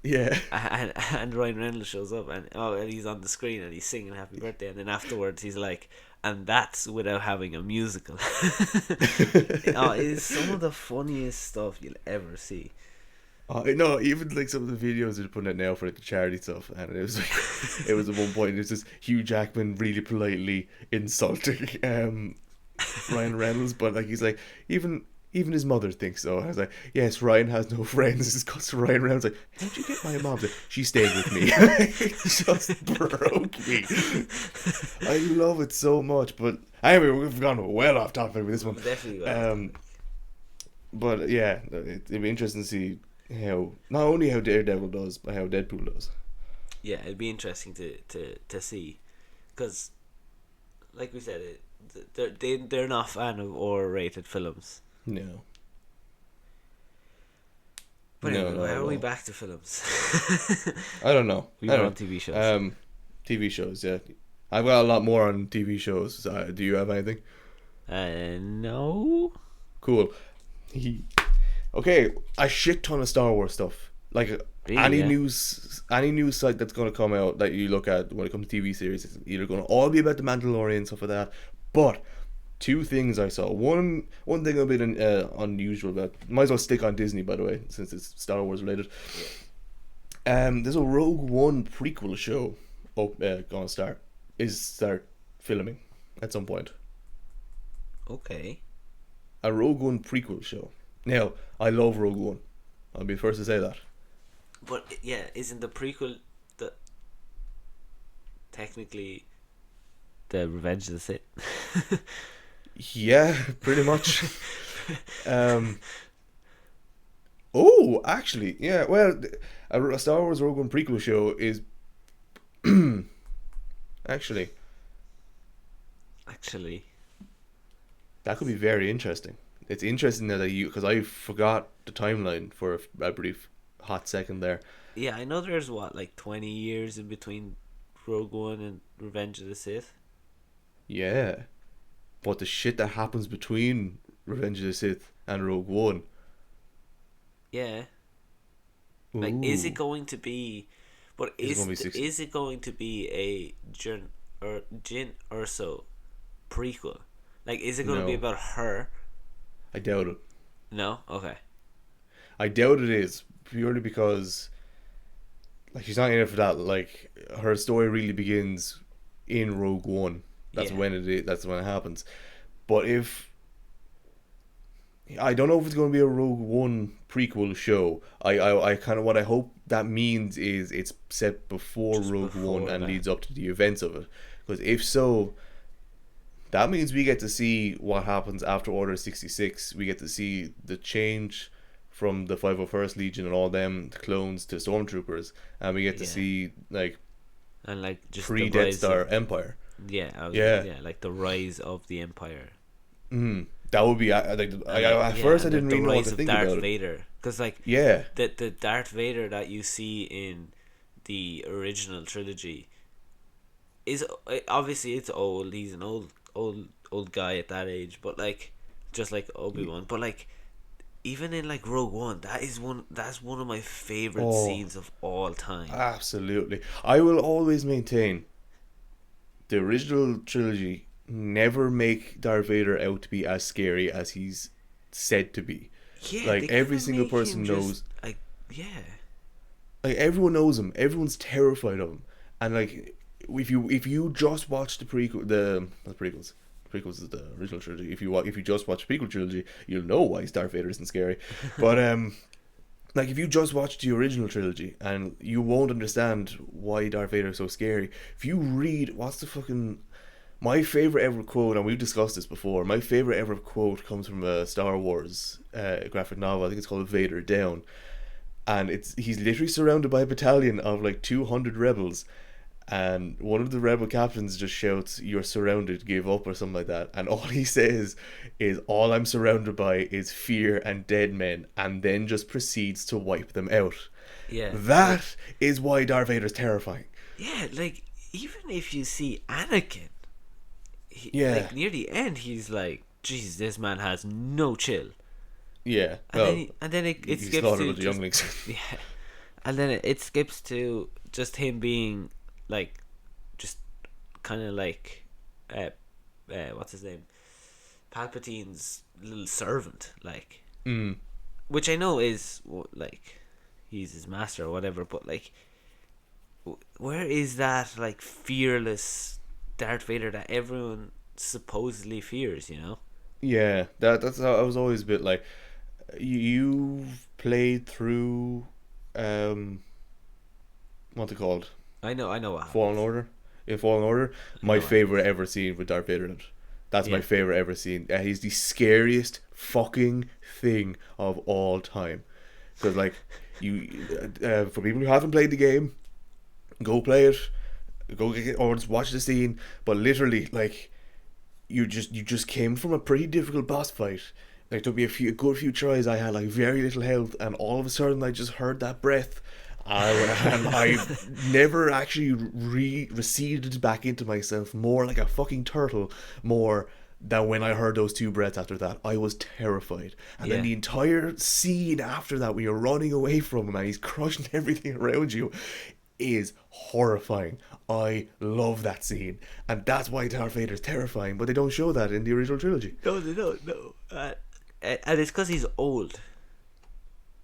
Yeah.
And Ryan Reynolds shows up and he's on the screen and he's singing Happy Birthday, and then afterwards he's like, and that's without having a musical. Oh, it is some of the funniest stuff you'll ever see.
No, even like some of the videos they're putting out now for like the charity stuff, and it was like, it was at one point it's just Hugh Jackman really politely insulting Ryan Reynolds, but like he's like even his mother thinks so. I was like, yes, Ryan has no friends. This is because Ryan Reynolds like, how'd you get my mom? Like, she stayed with me. It just broke me. I love it so much, but anyway, we've gone well off topic with this one.
Definitely.
But yeah, it'd be interesting to see how not only how Daredevil does, but how Deadpool does.
Yeah, it'd be interesting to see, because, like we said, they're not fan of R-rated films.
No.
But
No,
anyway,
no,
how are we
no.
back to films?
I don't know.
We
I
were
don't
on
know.
TV shows.
TV shows, yeah. I've got a lot more on TV shows. Do you have anything?
No.
Cool. Okay, a shit ton of Star Wars stuff. Like
Really,
any
yeah?
news site that's going to come out that you look at when it comes to TV series, it's either going to all be about the Mandalorian and stuff like that. But two things I saw. One thing a bit unusual about. Might as well stick on Disney, by the way, since it's Star Wars related. There's a Rogue One prequel show. Gonna start filming at some point.
Okay.
A Rogue One prequel show. Now, I love Rogue One. I'll be the first to say that.
But yeah, isn't the prequel the technically the Revenge of the Sith?
Yeah, pretty much. Um. Oh, actually, yeah. Well, a Star Wars Rogue One prequel show is actually
Actually,
that could be very interesting. It's interesting that you because I forgot the timeline for a brief hot second there.
yeah, I know there's what like 20 years in between Rogue One and Revenge of the Sith.
Yeah, but the shit that happens between Revenge of the Sith and Rogue One.
Yeah, like is it
Ooh,
going to be? But
is it gonna be six?
is it going to be a Jin Urso prequel? Like, is it going to be
No,
about her?
I doubt it.
No. Okay.
I doubt it is purely because like she's not in it for that. Like her story really begins in Rogue One. That's
Yeah.
when it is. That's when it happens. But if I don't know if it's going to be a Rogue One prequel show. I kind of what I hope that means is it's set before
Just
Rogue One
before
and
that.
leads up to the events of it. Because if so, that means we get to see what happens after Order 66. We get to see the change from the 501st Legion and all them clones to stormtroopers, and we get to
Yeah.
see like
And like just the
pre Death
rise of
Star Empire.
yeah,
Yeah,
yeah, like the rise of the Empire.
that would be like
And like
at
yeah,
first I
and
didn't
the
really know what
rise
to
of
think
Darth
about it.
Vader, because like
Yeah,
the Darth Vader that you see in the original trilogy is obviously it's old. He's an old guy at that age, but like just like Obi-Wan. But like even in like Rogue One, that's one of my favorite
oh,
scenes of all time.
absolutely. I will always maintain the original trilogy never make Darth Vader out to be as scary as he's said to be.
Yeah,
Like
they kind
every
of
single
make him
person
just
knows,
like yeah,
like everyone knows him. Everyone's terrified of him, and like if you just watch the prequel, the prequels. Prequels is the original trilogy. If you just watch the prequel trilogy, you'll know why Darth Vader isn't scary. But like if you just watch the original trilogy and you won't understand why Darth Vader is so scary. If you read what's the fucking my favorite ever quote, and we've discussed this before. My favorite ever quote comes from a Star Wars graphic novel. I think it's called Vader Down, and it's he's literally surrounded by a battalion of like 200 rebels, and one of the rebel captains just shouts, "You're surrounded, give up," or something like that. And all he says is, "All I'm surrounded by is fear and dead men," and then just proceeds to wipe them out.
yeah, like
That is why Darth Vader's terrifying.
yeah, like even if you see Anakin,
Yeah,
like near the end, he's like, "Jeez, this man has no chill."
yeah.
And then
Well,
it
he
skips
slaughtered a
to
bunch of
just
younglings.
yeah, and then it skips to just him being like, just kind of like, uh, what's his name, Palpatine's little servant, like,
Mm.
which I know is like, he's his master or whatever, but like, where is that like fearless Darth Vader that everyone supposedly fears? You know?
Yeah, that's how I was always a bit like you've played through what's it called?
I know what
Fallen
happens.
Order. In Fallen Order,
I
my
know what happens.
favorite ever scene with Darth Vader in it. That's my
Yeah,
favorite ever scene. He's the scariest fucking thing of all time. Because like for people who haven't played the game, go play it, or just watch the scene. But literally, like you just came from a pretty difficult boss fight. Like took me a good few tries. I had like very little health, and all of a sudden I just heard that breath. And I never actually receded back into myself more like a fucking turtle more than when I heard those two breaths after that. I was terrified. And then
yeah,
the entire scene after that, when you're running away from him and he's crushing everything around you, is horrifying. I love that scene. And that's why Darth Vader is terrifying, but they don't show that in the original trilogy.
no, they don't. No, and it's because he's old.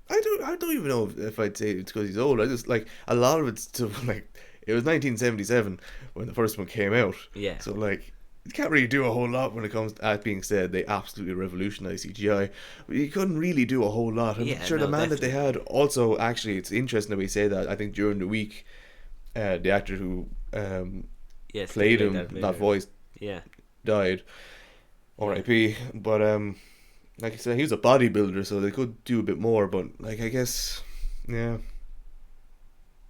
I don't even know if I'd say it's because he's old. I just like a lot of it's to like it was 1977 when the first one came out.
Yeah,
So like you can't really do a whole lot when it comes to that being said. They absolutely revolutionized CGI. But you couldn't really do a whole lot. I'm
Yeah,
sure the
no,
man that they had
definitely.
also actually, it's interesting that we say that. I think during the week, the actor who
Yes, they
played
played
him,
that
that
Vader.
voice,
Yeah,
died.
yeah,
R.I.P. But like I said, he was a bodybuilder, so they could do a bit more. But like I guess, yeah,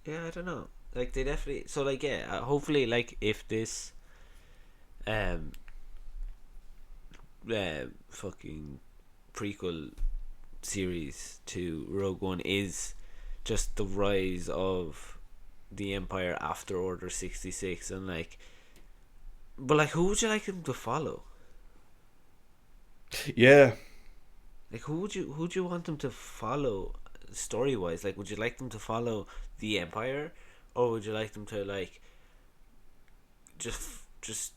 yeah. I don't know. Like they definitely. So like yeah. Hopefully, like if this um fucking prequel series to Rogue One is just the rise of the Empire after Order 66, and like, but like, who would you like them to follow?
yeah,
Like, who would you want them to follow story wise? Like, would you like them to follow the Empire, or would you like them to like just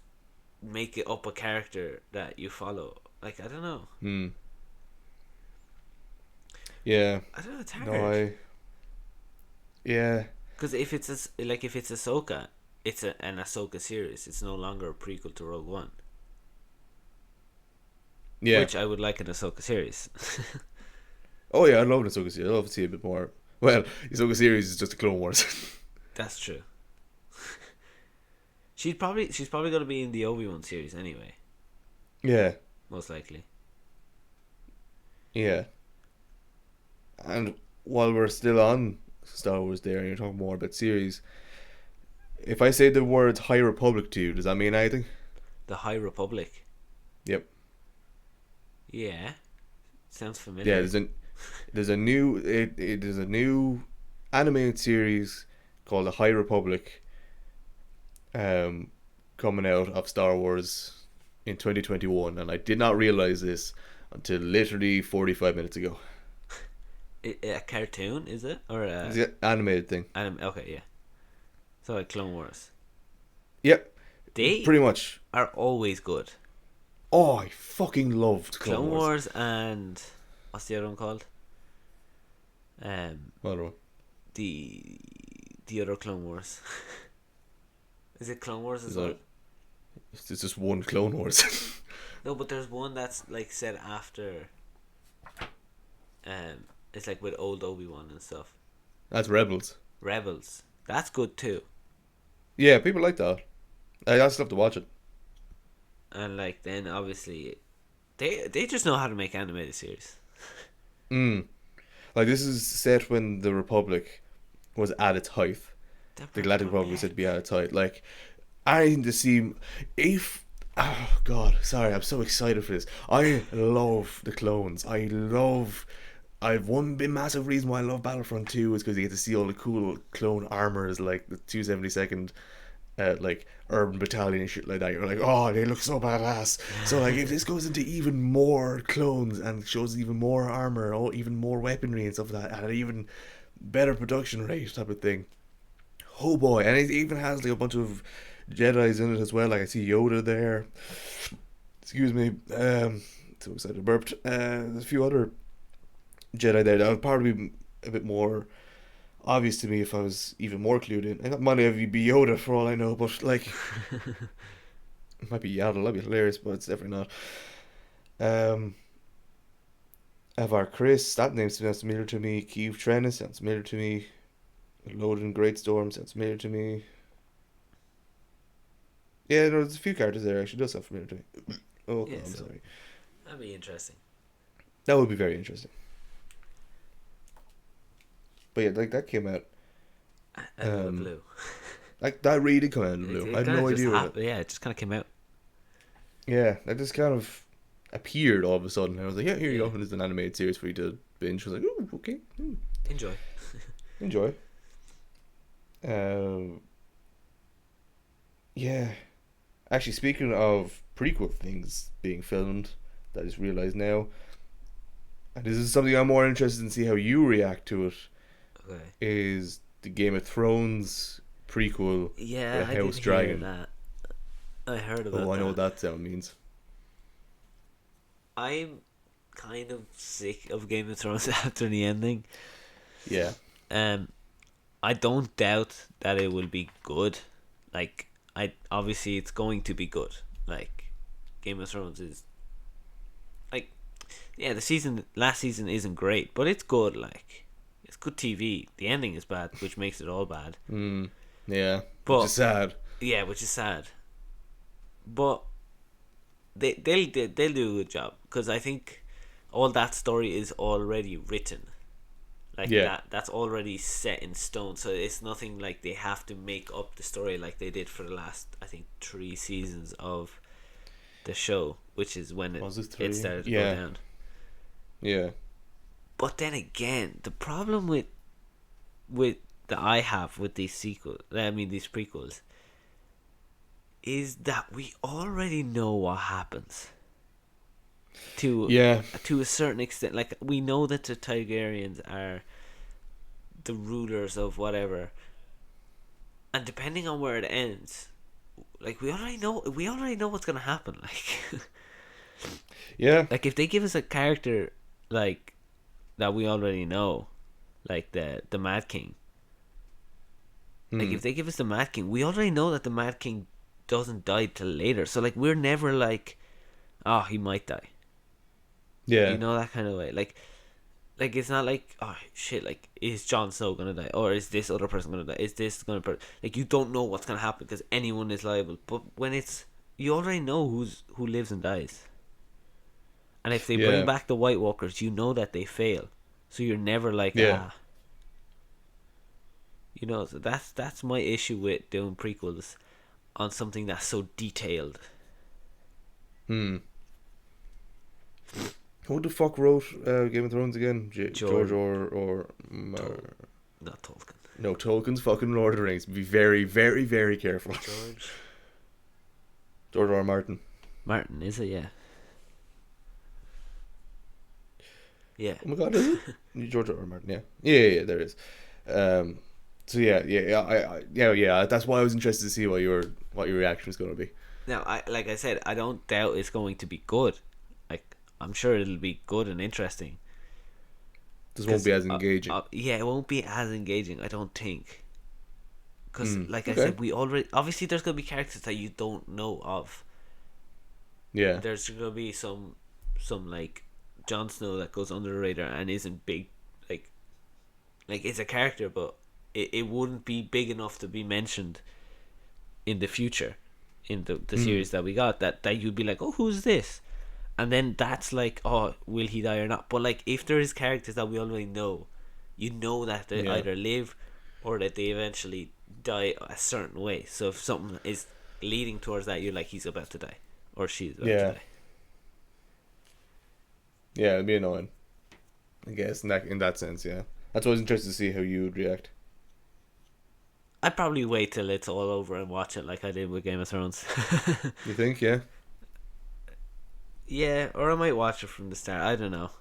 make it up a character that you follow? Like, I don't know.
hmm, yeah.
I don't know. It's
No,
hard
yeah,
because if it's Ahsoka, it's an Ahsoka series. It's no longer a prequel to Rogue One,
yeah.
which I would like an Ahsoka series.
Oh yeah, I love the Ahsoka series. I love to see a bit more. Well, the Ahsoka series is just a Clone Wars.
That's true. She's probably gonna be in the Obi-Wan series anyway,
Yeah,
most likely.
yeah. And while we're still on Star Wars there and you're talking more about series, if I say the words High Republic to you, does that mean anything?
The High Republic.
Yep.
Yeah, sounds
Yeah,
familiar.
there's a new animated series called The High Republic um coming out of Star Wars in 2021, and I did not realize this until literally 45 minutes ago.
A cartoon is it or
It's
a
the animated thing.
anime? Okay, yeah. So like Clone Wars,
Yep,
they
pretty much.
are always good.
Oh, I fucking loved Clone
Clone
Wars.
Wars and what's the other one called?
I don't know.
The other Clone Wars. Is it Clone Wars as
Is
well?
that it's just one Clone Wars.
No, but there's one that's like set after. It's like with old Obi-Wan and stuff.
That's Rebels.
Rebels. That's good too.
Yeah, people like that. I still have to watch it.
And like then obviously they just know how to make animated series.
Mm. Like this is set when the Republic was at its height.
The
The Galactic Republic was said to be
Republic.
at its height. Like I need to see if. Oh God, sorry, I'm so excited for this. I love the clones. I've one big massive reason why I love Battlefront 2 is because you get to see all the cool clone armors like the 272nd like urban battalion and shit like that. You're like, oh, they look so badass. So like, if this goes into even more clones and shows even more armor, or even more weaponry and stuff like that, and an even better production rate type of thing. Oh boy, and it even has like a bunch of Jedi's in it as well. Like I see Yoda there. Excuse me. So excited I burped. There's a few other Jedi there that would probably be a bit more obvious to me if I was even more clued in. And that might even be Yoda for all I know, but like it might be Yaddle, that'd be hilarious, but it's definitely not. Avar Chris, that name sounds familiar to me. Keeve Trennis sounds familiar to me. Loading Greatstorm sounds familiar to me. Yeah, no, there's a few characters there actually does sound familiar to me. Oh
Yeah,
god, I'm
so
sorry.
that'd be interesting.
That would be very interesting. But yeah, like that came out.
Out of the
Um,
blue.
like that really did come out of the blue. I
It
had
kind of
no
just
idea what.
happened. Yeah, it just kind of came out.
Yeah, that just kind of appeared all of a sudden. I was like, yeah, here you go.
Yeah,
And there's an animated series for you to binge. I was like, ooh, okay,
enjoy.
enjoy. Um, yeah. Actually, speaking of prequel things being filmed, that I just realized now, and this is something I'm more interested in see how you react to it,
Okay.
is the Game of Thrones prequel
Yeah,
with
I
a
did
house
hear
dragon.
that. I heard
Oh,
about
I know what
that.
that sound means.
I'm kind of sick of Game of Thrones after the ending.
Yeah.
Um, I don't doubt that it will be good. Like, I obviously it's going to be good. Like, Game of Thrones is like, yeah, last season isn't great, but it's good. Like, it's good TV. The ending is bad, which makes it all bad.
Yeah,
But
which is sad.
yeah, which is sad. But they'll do a good job, because I think all that story is already written. Like,
Yeah.
that's already set in stone. So it's nothing like they have to make up the story like they did for the last, I think, 3 seasons of the show, which is when it started to go down.
Yeah.
But then again, the problem with that I have with these these prequels, is that we already know what happens. To a certain extent, like, we know that the Targaryens are the rulers of whatever, and depending on where it ends, like, we already know what's gonna happen. Like,
Yeah.
like, if they give us a character like that we already know, like the Mad King. Like, if they give us the Mad King, we already know that the Mad King doesn't die till later. So, like, we're never like, oh, he might die.
Yeah.
You know, that kind of way. Like, it's not like, oh shit, like, is Jon Snow gonna die, or is this other person gonna die? Is this gonna like, you don't know what's gonna happen because anyone is liable. But when it's, you already know who lives and dies. And if they bring back the White Walkers, you know that they fail. So you're never like, You know, so that's my issue with doing prequels on something that's so detailed.
Who the fuck wrote Game of Thrones again? George or
not Tolkien.
No, Tolkien's fucking Lord of the Rings. Be very, very, very careful. George R. Martin.
Martin, is it? Yeah. Yeah.
Oh my god, is it? George R. Martin, yeah, there is. So yeah. That's why I was interested to see what your reaction was going to be.
Now, like I said, I don't doubt it's going to be good. Like, I'm sure it'll be good and interesting.
This won't be as engaging.
Yeah, it won't be as engaging, I don't think. Because, like I said, we already, obviously there's going to be characters that you don't know of.
Yeah.
There's going to be some like Jon Snow that goes under the radar and isn't big, like it's a character, but it wouldn't be big enough to be mentioned in the future, in the series that we got, that you'd be like, oh, who's this? And then that's like, oh, will he die or not? But, like, if there is characters that we already know, you know that they either live or that they eventually die a certain way. So if something is leading towards that, you're like, he's about to die, or she's about to die.
Yeah, it'd be annoying, I guess, in that sense. Yeah, that's why I was interested to see how you would react.
I'd probably wait till it's all over and watch it like I did with Game of Thrones.
You think? Yeah.
Yeah, or I might watch it from the start. I don't know.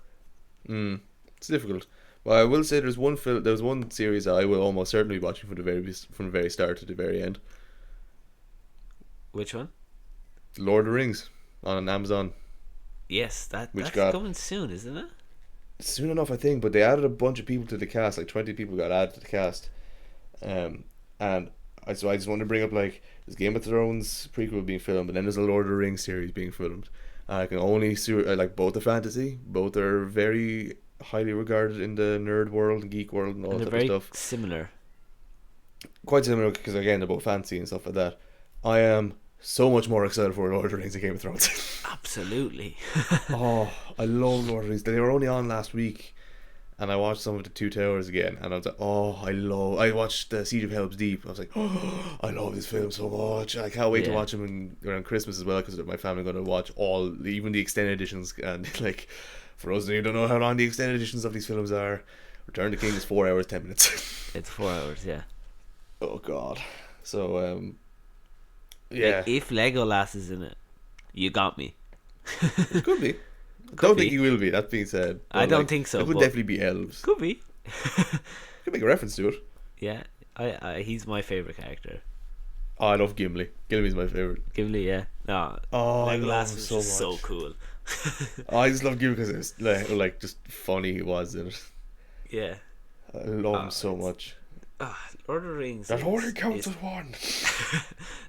It's difficult. Well, I will say there's one series that I will almost certainly be watching from the very start to the very end.
Which one?
Lord of the Rings on Amazon.
Yes, that's coming soon, isn't it?
Soon enough, I think. But they added a bunch of people to the cast. Like 20 people got added to the cast. And so I just want to bring up, like, there's Game of Thrones prequel being filmed, and then there's a Lord of the Rings series being filmed. And I can only like, both are fantasy, both are very highly regarded in the nerd world and geek world and all that type of stuff.
Very similar.
Quite similar, because again they're both fancy and stuff like that. I am so much more excited for Lord of the Rings than Game of Thrones.
Absolutely.
Oh, I love Lord of the Rings. They were only on last week. And I watched some of the Two Towers again, and I was like, I watched the Siege of Helm's Deep. I was like, oh, I love this film so much. I can't wait to watch them around Christmas as well, because my family are going to watch even the extended editions. And, like, for us who don't know how long the extended editions of these films are, Return of the King is 4 hours 10 minutes.
It's 4 hours, yeah.
Oh god. So yeah.
Like, if Legolas is in it, you got me.
It could be. Don't think he will be, that being said.
I don't think so.
It would definitely be elves.
Could be.
Could make a reference to it.
Yeah, he's my favourite character.
Oh, I love Gimli. Gimli's my favourite.
Gimli, yeah. No,
I love him so much.
So cool.
I just love Gimli because it's like just funny he was in it.
Yeah.
I love him so much.
Lord of the Rings.
That only counts as one.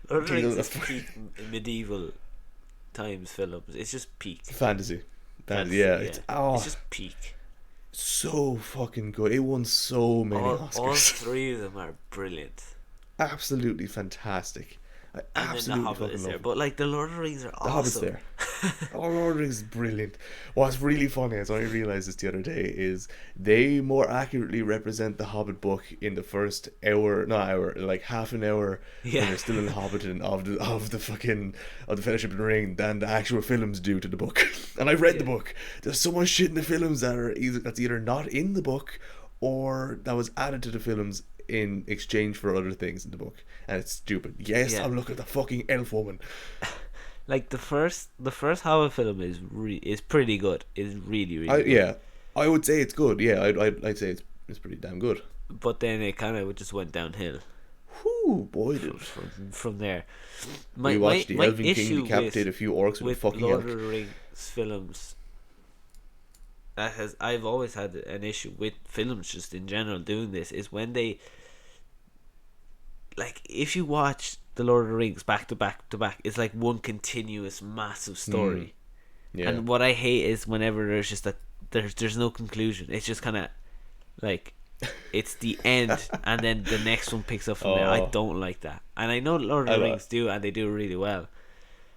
Lord of the Rings is peak medieval times films. It's just peak.
Fantasy.
Fantasy,
Yeah,
yeah. It's just peak.
so fucking good. It won so many
All
Oscars.
three of them are brilliant.
Absolutely fantastic. I
And then the
absolutely
Hobbit
fucking
is
love
there,
it.
but like the Lord of the Rings are
The Hobbit's
awesome.
there. Lord of the Rings is brilliant. What's really funny, as I realised this the other day, is they more accurately represent the Hobbit book in the first hour, not hour, like half an hour
Yeah.
when they're still in the Hobbiton of the Fellowship of the Ring than the actual films do to the book. And I've read the
Yeah.
book. There's so much shit in the films that's either not in the book or that was added to the films in exchange for other things in the book, and it's stupid. Yes,
Yeah.
I'm looking at the fucking elf woman.
Like the first Hobbit film is pretty good. It's really really good.
Yeah, I would say it's good. Yeah, I'd say it's pretty damn good.
But then it kind of just went downhill
Whew, boy, did it.
from there.
We watched the Elven King
issue
decapitate a few orcs with a
with
fucking
Lord
elk.
of the Rings films, I've always had an issue with films just in general doing this, is when they, like, if you watch the Lord of the Rings back to back to back, it's like one continuous massive story.
Yeah,
And what I hate is whenever there's just there's no conclusion. It's just kind of like it's the end, and then the next one picks up from there. I
Oh.
don't like that, and I know Lord of the Rings do, and they do really well.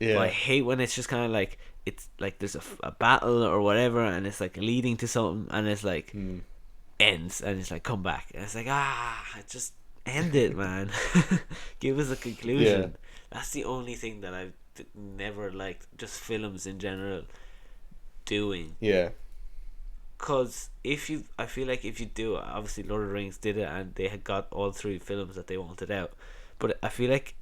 yeah,
But I hate when it's just kind of like it's like there's a battle or whatever, and it's like leading to something, and it's like ends, and it's like come back, and it's like just end it, man. Give us a conclusion.
Yeah.
That's the only thing that I've never liked, just films in general doing.
yeah,
Because I feel like if you do it, obviously Lord of the Rings did it, and they had got all three films that they wanted out. But I feel like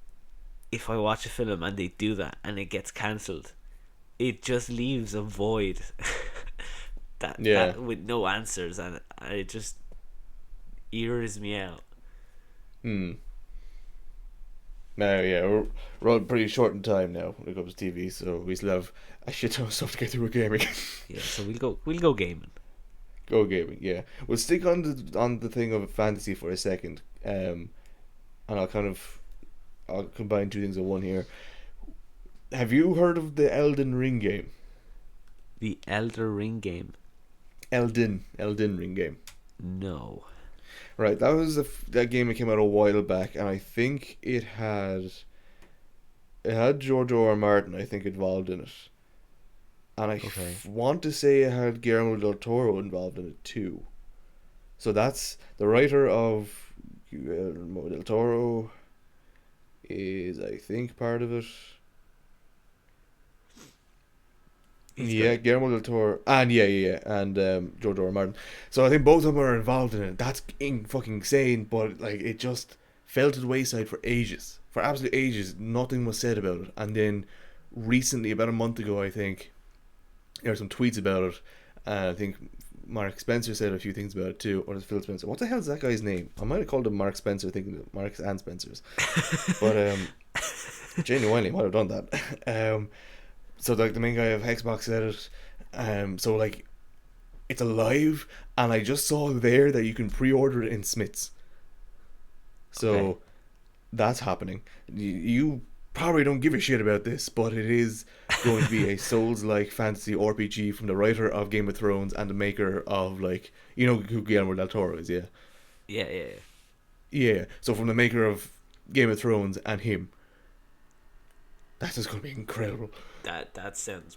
if I watch a film and they do that and it gets cancelled, it just leaves a void that with no answers, and it just ears me out.
Now, yeah, we're all pretty short in time now when it comes to TV, so we still have a shit ton of stuff to get through with gaming.
Yeah, so we'll go gaming.
Go gaming, yeah. We'll stick on the thing of fantasy for a second, and I'll combine two things in one here. Have you heard of the Elden Ring game?
The Elder Ring game.
Elden Ring game.
No.
Right, that was that game that came out a while back, and I think it had George R. R. Martin, I think, involved in it, and I want to say it had Guillermo del Toro involved in it too. So that's the writer of Guillermo del Toro is, I think, part of it. Guillermo del Toro, and and George R. R. Martin. So I think both of them are involved in it. That's fucking insane, but like it just fell to the wayside for ages. For absolute ages, nothing was said about it. And then recently, about a month ago, I think, there were some tweets about it. I think Mark Spencer said a few things about it too, or Phil Spencer. What the hell is that guy's name? I might have called him Mark Spencer, thinking that Marks and Spencer's. But genuinely might have done that. So like the main guy of Xbox said it. So like it's alive, and I just saw there that you can pre-order it in Smiths. So that's happening. You probably don't give a shit about this, but it is going to be a Souls-like fantasy RPG from the writer of Game of Thrones and the maker of, like, you know who Guillermo del Toro is, yeah? Yeah. So from the maker of Game of Thrones and him. That's just going to be incredible.
That sounds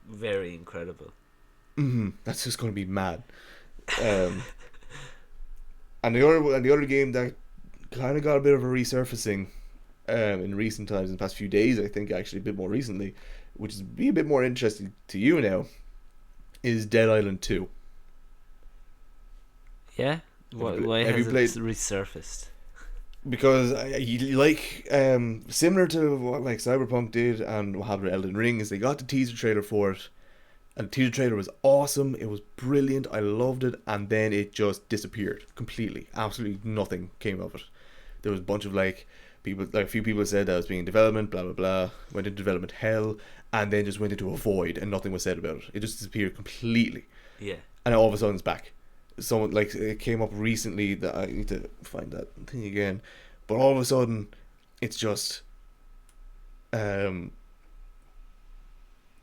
very incredible.
That's just going to be mad. And the other game that kind of got a bit of a resurfacing in recent times, in the past few days, I think, actually a bit more recently, which is be a bit more interesting to you now, is Dead Island 2.
Yeah? Why has it resurfaced?
Because you like similar to what like Cyberpunk did and what happened with Elden Ring, is they got the teaser trailer for it, and the teaser trailer was awesome. It was brilliant. I loved it, and then it just disappeared completely. Absolutely nothing came of it. There was a bunch of like people, like a few people said that it was being in development, blah blah blah. Went into development hell, and then just went into a void, and nothing was said about it. It just disappeared completely.
Yeah. And
all of a sudden it's back. Someone like it came up recently that I need to find that thing again, but all of a sudden it's just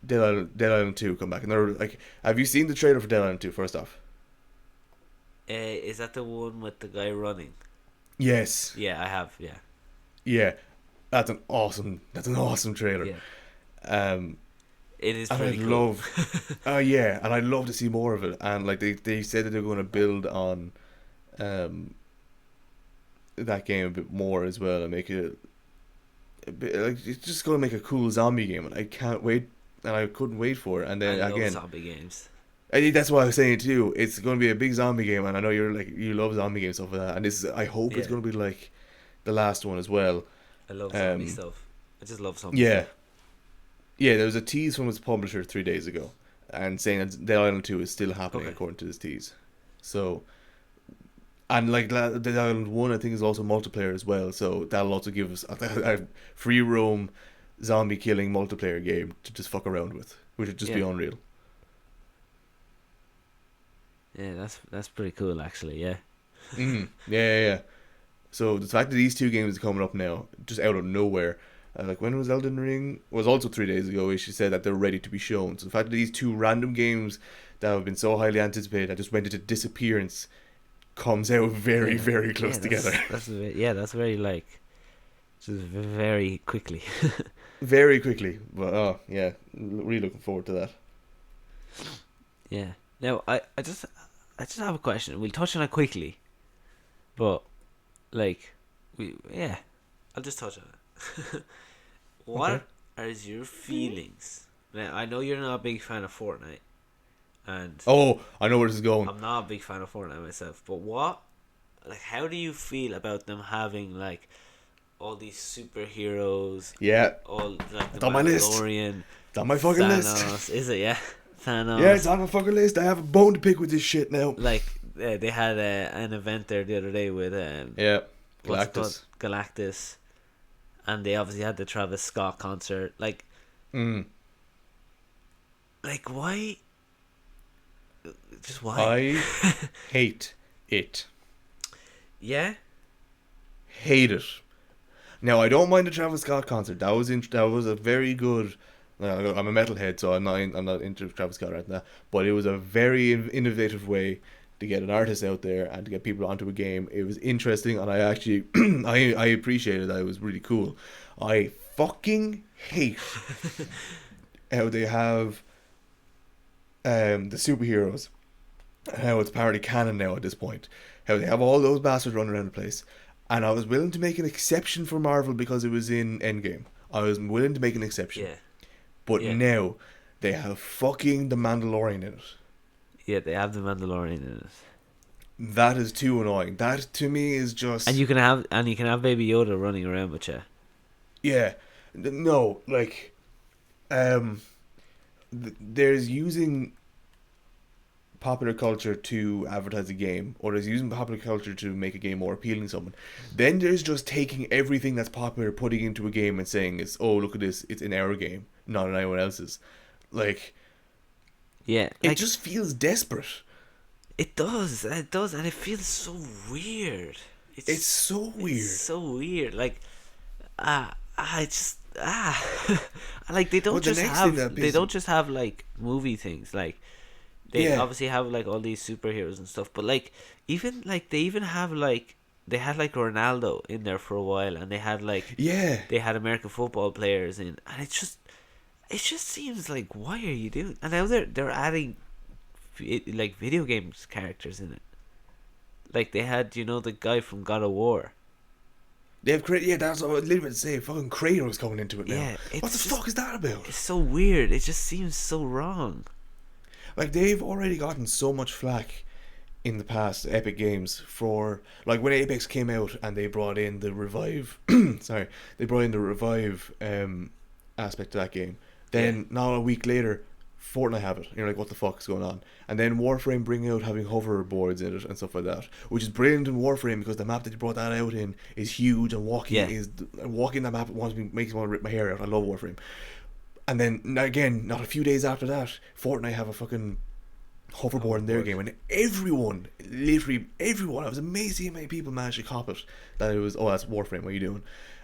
Dead Island 2 come back, and they're like, have you seen the trailer for Dead Island 2? First off,
Is that the one with the guy running?
yes,
Yeah, I have. Yeah.
yeah, that's an awesome trailer.
Yeah.
Um,
It is
and
pretty
I'd
cool.
love, yeah, and I'd love to see more of it. And like they said that they're going to build on, um, that game a bit more as well and make it a bit, like it's just going to make a cool zombie game, and I can't wait, and I couldn't wait for it. And
I
then
love
again,
zombie games.
I think that's what I was saying too. It's going to be a big zombie game, and I know you love zombie games stuff like that. And this, I hope it's
Yeah.
going to be like the last one as well.
I love zombie
Um,
stuff. I just love zombie
yeah,
stuff.
yeah. There was a tease from its publisher 3 days ago, and saying that Dead Island 2 is still happening
Okay.
according to this tease. So, and like Dead Island 1, I think is also multiplayer as well. So that'll also give us a free roam zombie killing multiplayer game to just fuck around with, which would just be
Yeah.
unreal.
Yeah, that's pretty cool actually. Yeah.
Yeah. So the fact that these two games are coming up now, just out of nowhere, like when was Elden Ring? It was also 3 days ago. She said that they're ready to be shown. So the fact that these two random games that have been so highly anticipated that just went into disappearance comes out very,
Yeah.
very close together.
That's very like just very quickly.
Very quickly. But oh yeah, really looking forward to that.
Yeah. Now I just have a question. We'll touch on it quickly, but like I'll just touch on it. What
Okay.
are your feelings? Now I know you're not a big fan of Fortnite, and
Oh, I know where this is going.
I'm not a big fan of Fortnite myself. But how do you feel about them having like all these superheroes,
Yeah,
all like the
it's on my list.
Mandalorian,
It's on my fucking list.
Thanos? Is it? Yeah, Thanos.
Yeah, it's on my fucking list. I have a bone to pick with this shit now.
Like they had an event there the other day with
Yeah,
what's it
Galactus.
called? Galactus, and they obviously had the Travis Scott concert. Like why? Just why?
I hate it.
Yeah.
Hate it. Now I don't mind the Travis Scott concert. That was a very good. I'm a metalhead, so I'm not into Travis Scott right now. But it was a very innovative way to get an artist out there and to get people onto a game. It was interesting, and I actually I appreciated that. It was really cool. I fucking hate how they have the superheroes, and how it's apparently canon now at this point. How they have all those bastards running around the place. And I was willing to make an exception for Marvel because it was in Endgame. I was willing to make an exception.
Yeah.
But
Yeah.
now they have fucking the Mandalorian in it.
Yeah, they have the Mandalorian in it.
That is too annoying. That to me is just
And you can have Baby Yoda running around with you.
yeah. No, like there's using popular culture to advertise a game, or there's using popular culture to make a game more appealing to someone. Then there's just taking everything that's popular, putting it into a game and saying it's, oh, look at this, it's in our game, not in anyone else's. Like
Yeah,
it just feels desperate.
it does, and it feels so weird.
It's so weird.
It's so weird. Like, I just like they don't
Well, the
just
next
have
thing that
they
pisses-
don't just have like movie things. Like they
Yeah.
obviously have like all these superheroes and stuff, but like they even have like they had like Ronaldo in there for a while, and they had like
Yeah.
they had American football players in, and it just seems like, why are you doing? And now they're adding like video games characters in it. Like they had, the guy from God of War.
They've created. Yeah, that's what I was literally about to say. Fucking Kratos coming into it now.
Yeah,
What the
it's
fuck is that about?
It's so weird. It just seems so wrong.
Like they've already gotten so much flack in the past, Epic Games, for like when Apex came out and they brought in the revive. Sorry, they brought in the revive aspect to that game. Then now a week later, Fortnite have it. You're like, what the fuck is going on? And then Warframe bring out having hoverboards in it and stuff like that, which is brilliant in Warframe because the map that you brought that out in is huge, and walking that map makes me want to rip my hair out. I love Warframe. And then again, not a few days after that, Fortnite have a fucking hoverboard in their game, and everyone, literally everyone, I was amazed how many people managed to cop it. That it was, oh, that's Warframe. What are you doing?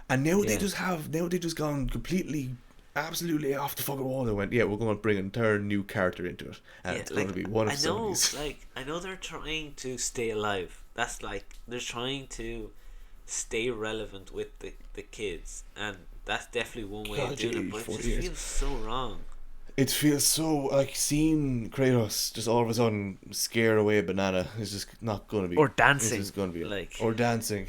And now they just gone completely absolutely off the fucking wall. They went, yeah, we're going to bring an entire new character into it, and
Yeah,
it's going to
like
be one of
I know,
Sony's.
like I know they're trying to stay alive. That's like they're trying to stay relevant with the kids, and that's definitely one way of
God,
doing it.
geez,
But it
40
just
years.
feels so wrong.
It feels so like seeing Kratos just all of a sudden scare away a banana is just not going to be.
Or
It's
dancing,
just going to be.
like.
Or dancing.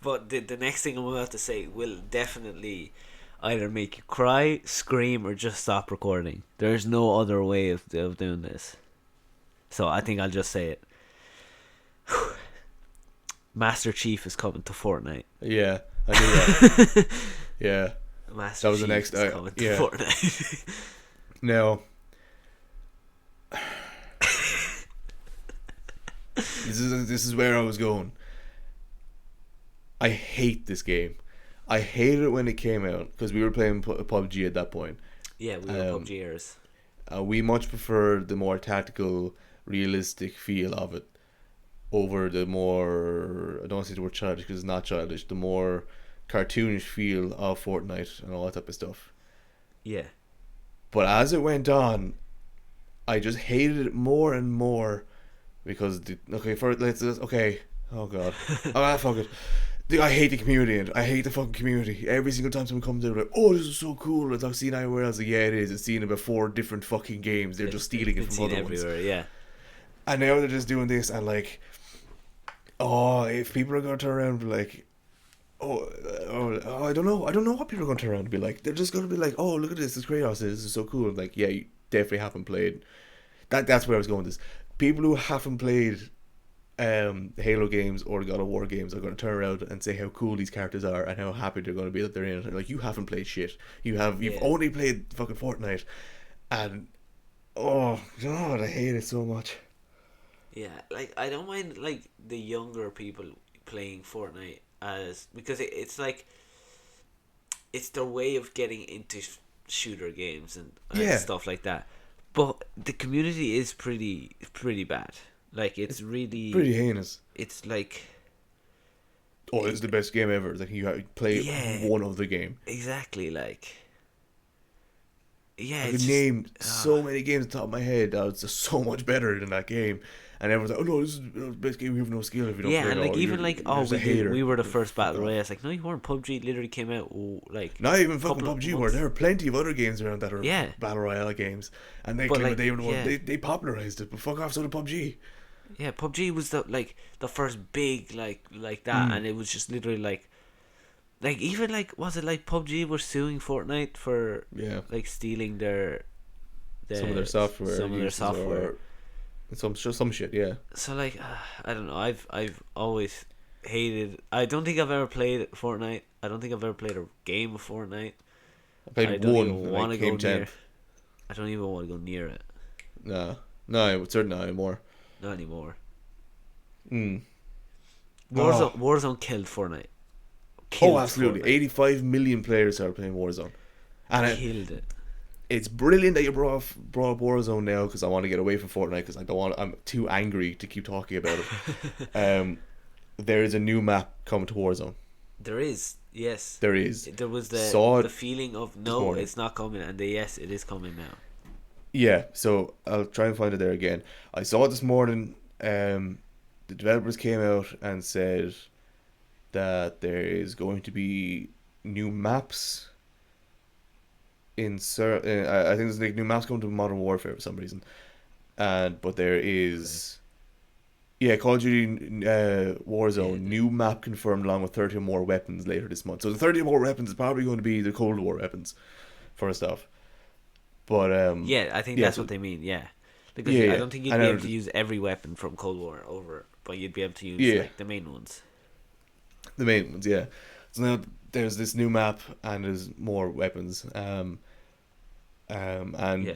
But the next thing I'm about to say will definitely either make you cry, scream, or just stop recording. There's no other way of doing this. So I think I'll just say it. Master Chief is coming to Fortnite.
Yeah, I knew that. Yeah,
Master
that was the
Chief
next.
is coming to
Yeah.
Fortnite.
Now, this is where I was going. I hate this game. I hated it when it came out because we were playing PUBG at that point.
Yeah, we were PUBGers.
We much prefer the more tactical, realistic feel of it over the more, I don't want to say the word childish because it's not childish, the more cartoonish feel of Fortnite and all that type of stuff.
Yeah.
But as it went on, I just hated it more and more because okay, oh god, fuck it. I hate the community, and I hate the fucking community. Every single time someone comes out, like, oh, this is so cool. It's like seen anywhere else. Like, yeah, it is. It's seen in about 4 different fucking games. They're just stealing it from other ones.
Yeah.
And now they're just doing this, and like, oh, if people are gonna turn around and be like, I don't know what people are gonna turn around and be like. They're just gonna be like, oh, look at this Kratos. This is so cool. Like, yeah, you definitely haven't played. That's where I was going with this. People who haven't played Halo games or God of War games are going to turn around and say how cool these characters are and how happy they're going to be that they're in it. Like, you haven't played shit. You've only played fucking Fortnite, and oh god, I hate it so much.
Yeah, like I don't mind like the younger people playing Fortnite as because it's like it's their way of getting into shooter games and stuff like that. But the community is pretty bad. Like it's really
Pretty heinous.
It's like
it's the best game ever. It's like you have to play one of the game.
Exactly, like
I could name so many games at the top of my head that was just so much better than that game. And everyone's like, oh no, this is the best game. We have no skill if you don't play it.
Yeah, and like even like we were the first battle royale. It's like, no, you weren't. PUBG literally came out like
not even fucking PUBG. Where there are plenty of other games around that are battle royale games, and they claim that they popularized it. But fuck off, so did PUBG.
Yeah, PUBG was the first big like that, and it was just literally like even like was it like PUBG were suing Fortnite for like stealing
some of their software, some shit, yeah.
So like I don't know, I've always hated. I don't think I've ever played Fortnite. I don't think I've ever played a game of Fortnite.
I played one. Want to go near.
I don't even want to go near it.
No, certainly not anymore.
Not anymore.
Warzone
killed Fortnite.
Absolutely. Fortnite. 85 million players are playing Warzone, and
killed it.
It's brilliant that you brought up Warzone now because I want to get away from Fortnite because I'm too angry to keep talking about it. There is a new map coming to Warzone.
There is, yes.
There is.
There was the feeling of no, it's not coming, and yes, it is coming now.
Yeah, so I'll try and find it there again. I saw it this morning. The developers came out and said that there is going to be new maps. I think there's like new maps coming to Modern Warfare for some reason, but there is, Call of Duty Warzone new map confirmed along with 30 more weapons later this month. So the 30 more weapons is probably going to be the Cold War weapons, first off. But
I think that's what they mean. Yeah, because I don't think you'd be able to use every weapon from Cold War over, but you'd be able to use like the main ones.
The main ones, yeah. So now there's this new map and there's more weapons. And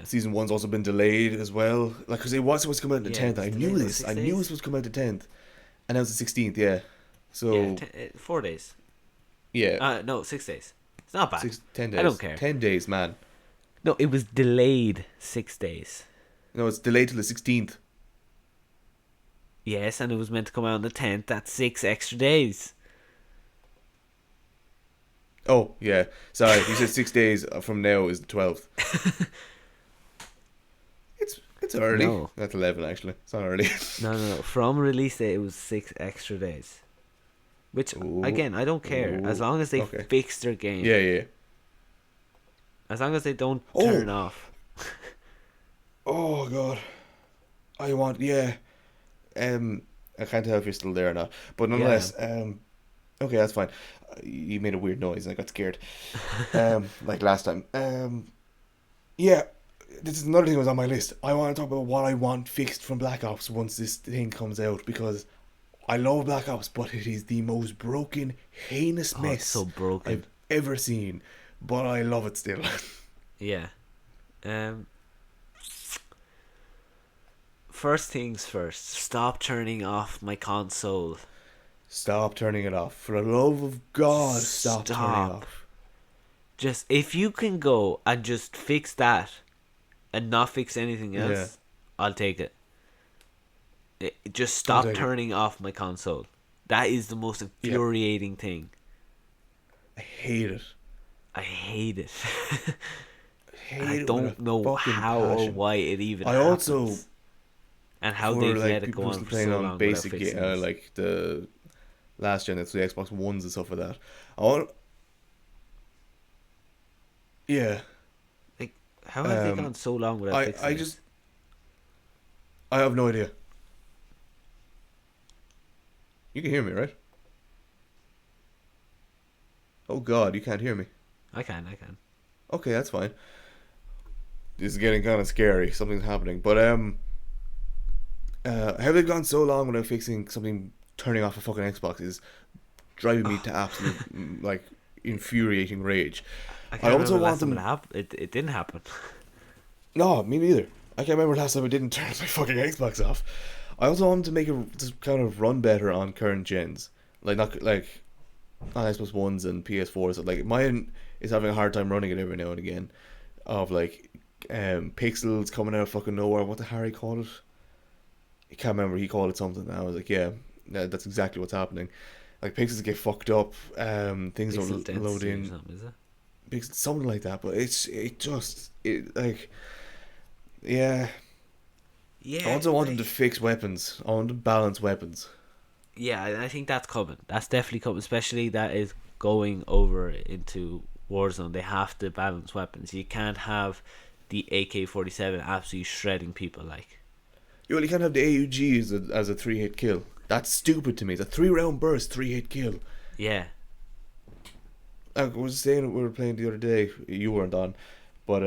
season 1's also been delayed as well. Like, because it was supposed to come out on the 10th. I knew this. I knew it was supposed to come out the 10th, and now it's the 16th. Yeah. So
4 days.
Yeah.
No, 6 days. It's not bad.
10 days.
I don't care.
10 days, man.
No, it was delayed 6 days.
No, it's delayed till the 16th.
Yes, and it was meant to come out on the 10th. That's 6 extra days.
Oh, yeah. Sorry, you said 6 days from now is the 12th. It's early.
No,
That's 11, actually. It's not early.
no. From release date, it was 6 extra days. Which
Ooh.
again, I don't care as
Ooh.
long as they
Okay.
fix their game.
Yeah, yeah.
As long as they don't
Oh!
turn off.
Oh, God. I want... Yeah. I can't tell if you're still there or not. But
Yeah, I
nonetheless,
am.
okay, that's fine. You made a weird noise and I got scared. Like last time. Yeah, this is another thing that was on my list. I want to talk about what I want fixed from Black Ops once this thing comes out, because I love Black Ops, but it is the most broken, heinous
Oh, it's so
mess
broken.
I've ever seen. But I love it still.
Yeah. Um. First things first. Stop turning off my console.
Stop turning it off. For the love of God, stop turning it
Stop.
off.
Just if you can go and just fix that and not fix anything
Yeah,
else, I'll take it. Just
I'll
stop
take it.
turning off my console. That is the most
Yeah,
infuriating thing.
I hate it.
I hate it.
I
And I
hate it with a
don't know
fucking
how or
passion.
why it even
I also,
happens. And how
for
they've
like
let it
people
go
who are
on
still
for
playing
so
on
long without
basic,
fixing this.
like the last gen, it's the Xbox Ones and stuff like that. I want, yeah.
Like, how have they
Um,
gone so long without
I
fixing
I
this?
just I have no idea. You can hear me, right? Oh God, you can't hear me.
I can.
Okay, that's fine. This is getting kind of scary. Something's happening, but have they gone so long without fixing something? Turning off a fucking Xbox is driving me to absolute like infuriating rage.
I
I
can't
also
remember the
want
last time it
them.
happened. It didn't happen.
No, me neither. I can't remember last time I didn't turn my fucking Xbox off. I also want them to make it just kind of run better on current gens, like not like on Xbox Ones and PS4s. Like mine is having a hard time running it every now and again. Of like pixels coming out of fucking nowhere. What the Harry called it? I can't remember. He called it something. And I was like, yeah, that's exactly what's happening. Like pixels get fucked up. Things don't
Pixel
load
density or
in.
something, is it?
Something like that. But it like yeah. I
Yeah,
also want them to
like
fix weapons. I want to balance weapons.
yeah, I think that's coming. That's definitely coming. Especially that is going over into Warzone. They have to balance weapons. You can't have the AK-47 absolutely shredding people. Like
You only can't have the AUG as a 3-hit kill. That's stupid to me. It's a 3-round burst, 3-hit kill.
yeah,
I was saying we were playing the other day. You weren't on, but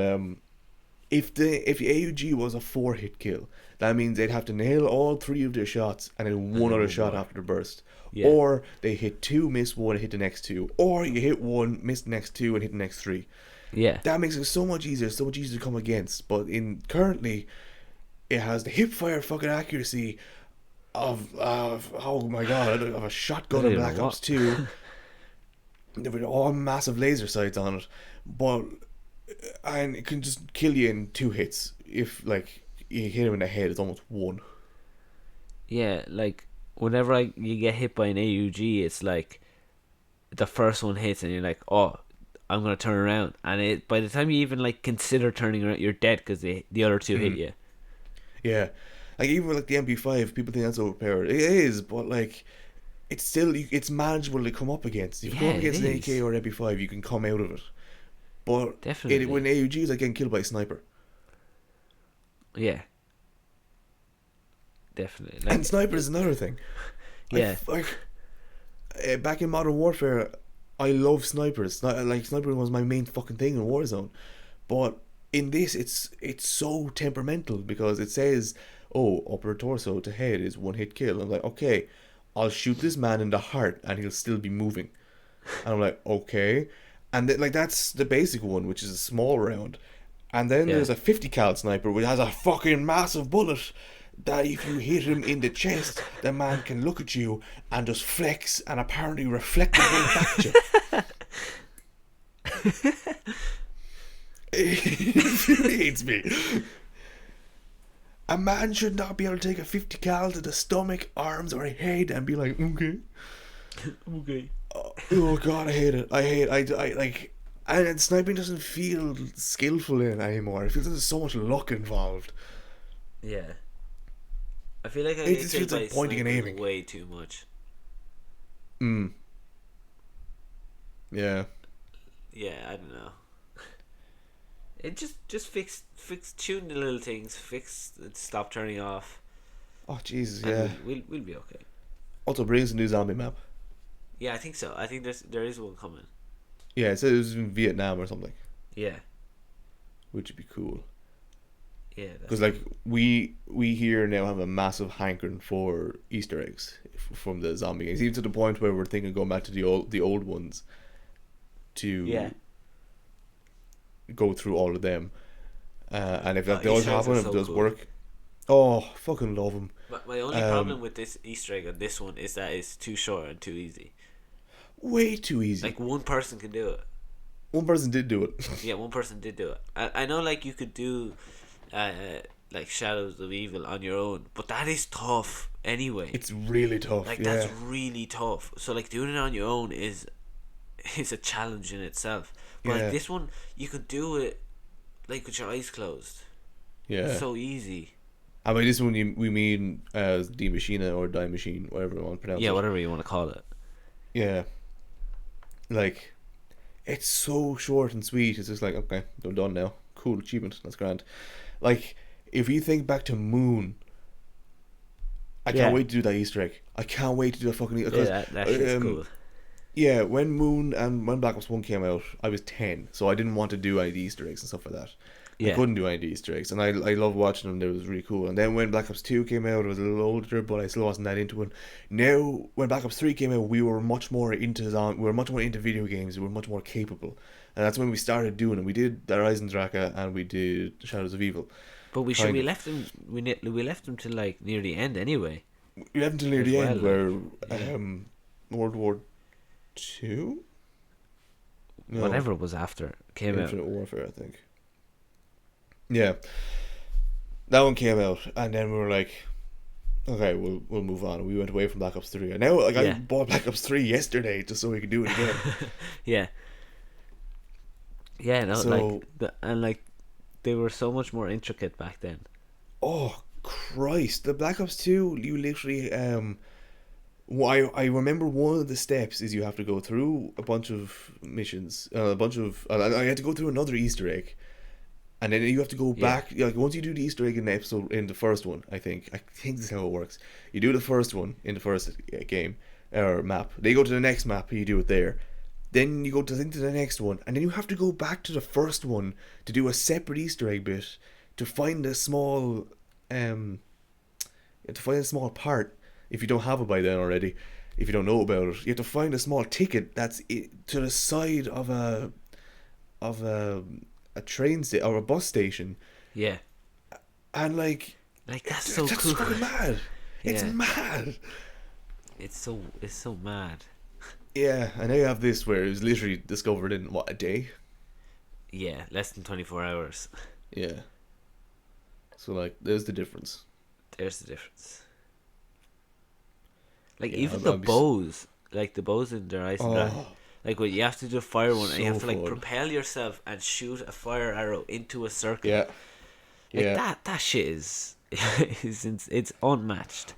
if the AUG was a 4-hit kill, that means they'd have to nail all three of their shots and then
and
one
then
other
one
shot
more.
after the burst.
Yeah,
Or they hit two, miss one, hit the next two. Or you hit one, miss the next two, and hit the next three.
yeah,
That makes it so much easier to come against. But in currently, it has the hip fire fucking accuracy of oh my god, of a
I
shotgun
don't
in
even know
Black Ops
what.
2 with all massive laser sights on it, but and it can just kill you in 2 hits. If like you hit him in the head, it's almost one.
Yeah, like whenever you get hit by an AUG, it's like the first one hits and you're like, oh, I'm gonna turn around, and it by the time you even like consider turning around, you're dead because the other two hit
Mm.
you.
Yeah, like even with like the MP5, people think that's overpowered. It is, but like it's still it's manageable to come up against. If you come
Yeah,
up
it
against an AK
is
or an MP5, you can come out of it. But when
definitely.
AUG is like getting killed by a sniper,
Yeah, definitely.
and
Like,
sniper is another thing.
yeah,
Like back in Modern Warfare, I love snipers. Like snipering was my main fucking thing in Warzone. But in this, it's so temperamental because it says, "Oh, upper torso to head is 1-hit kill." I'm like, okay, I'll shoot this man in the heart and he'll still be moving. And I'm like, okay, and like that's the basic one, which is a small round. And then
yeah.
there's a 50 cal sniper which has a fucking massive bullet that if you hit him in the chest, the man can look at you and just flex and apparently reflect the bullet back at you. It infuriates me. A man should not be able to take a 50 cal to the stomach, arms, or head and be like, okay.
Okay.
Oh god, I hate it. I like, and sniping doesn't feel skillful in it anymore. It feels like there's so much luck involved.
Yeah. I feel like I
It
get
just
killed
feels
by
like pointing and
snipers
aiming.
way too much.
Mm. Yeah.
Yeah, I don't know. It just fix tune the little things, fix stop turning off,
Oh Jesus,
and
yeah.
we'll be okay.
Also brings a new zombie map.
Yeah, I think so. I think there is one coming.
Yeah, it said it was in Vietnam or something,
Yeah,
which would be cool.
yeah.
Because like we here now have a massive hankering for Easter eggs from the zombie games, even to the point where we're thinking of going back to the old ones to
Yeah.
go through all of them. And if that does
Easter eggs
happen,
are
if it
so
does
cool.
work, oh fucking love them.
My only problem with this Easter egg on this one is that it's too short and too easy.
Way too easy.
Like one person can do it.
One person did do it.
Yeah, one person did do it. I know, like you could do, like Shadows of Evil on your own, but that is tough anyway.
It's really tough.
Like
yeah.
that's really tough. So like doing it on your own is a challenge in itself. But
Yeah.
like this one, you could do it like with your eyes closed.
Yeah.
It's so easy.
And by this one, we mean Die Machina or Die Machine, whatever you want to pronounce it.
Yeah, whatever you want to call it.
Yeah. Like, it's so short and sweet. It's just like, okay, I'm done now. Cool achievement. That's grand. Like, if you think back to Moon, I
Yeah.
can't wait to do that Easter egg. I can't wait to do that fucking.
Yeah,
Because,
that shit's cool.
yeah, when Moon and when Black Ops 1 came out, I was 10, so I didn't want to do any of the Easter eggs and stuff like that. I
Yeah.
couldn't do any of the Easter eggs, and I loved watching them. It was really cool. And then when Black Ops 2 came out, I was a little older, but I still wasn't that into it. Now, when Black Ops 3 came out, we were much more into video games. We were much more capable, and that's when we started doing it. We did the Horizon Draka and we did Shadows of Evil.
But we
kind of.
left them we left them till like near the end anyway.
We left until near
As
the
well,
end,
like,
where World War Two, no,
Whatever it was after came out.
Infinite Warfare, I think. Yeah, that one came out, and then we were like, okay, we'll move on. We went away from Black Ops 3, and now like I
Yeah.
bought Black Ops 3 yesterday just so we could do it again.
Yeah. Yeah, no,
So-
like they were so much more intricate back then.
Oh Christ, the Black Ops 2, you literally I remember one of the steps is you have to go through a bunch of missions, I had to go through another Easter egg. And then you have to go back. Like once you do the Easter egg in the first one, I think this is how it works. You do the first one in the first game or map. Then you go to the next map and you do it there. Then you go to the next one, and then you have to go back to the first one to do a separate Easter egg bit to find a small part if you don't have it by then already. If you don't know about it, you have to find a small ticket that's to the side of a train station or a bus station,
Yeah.
and like
That's so
that's
cool.
fucking mad. It's
Yeah.
mad.
It's so mad.
Yeah, and now you have this where it was literally discovered in what, a day.
Yeah, less than 24 hours.
Yeah. So like, there's the difference.
There's the difference. Like
Yeah,
even
I'd
the
be
bows, like the bows in the Horizon Draka.
Oh,
Like when you have to do a fire one, and you
So
have to like
fun.
propel yourself and shoot a fire arrow into a circle.
yeah,
Like
yeah.
that shit is it's unmatched.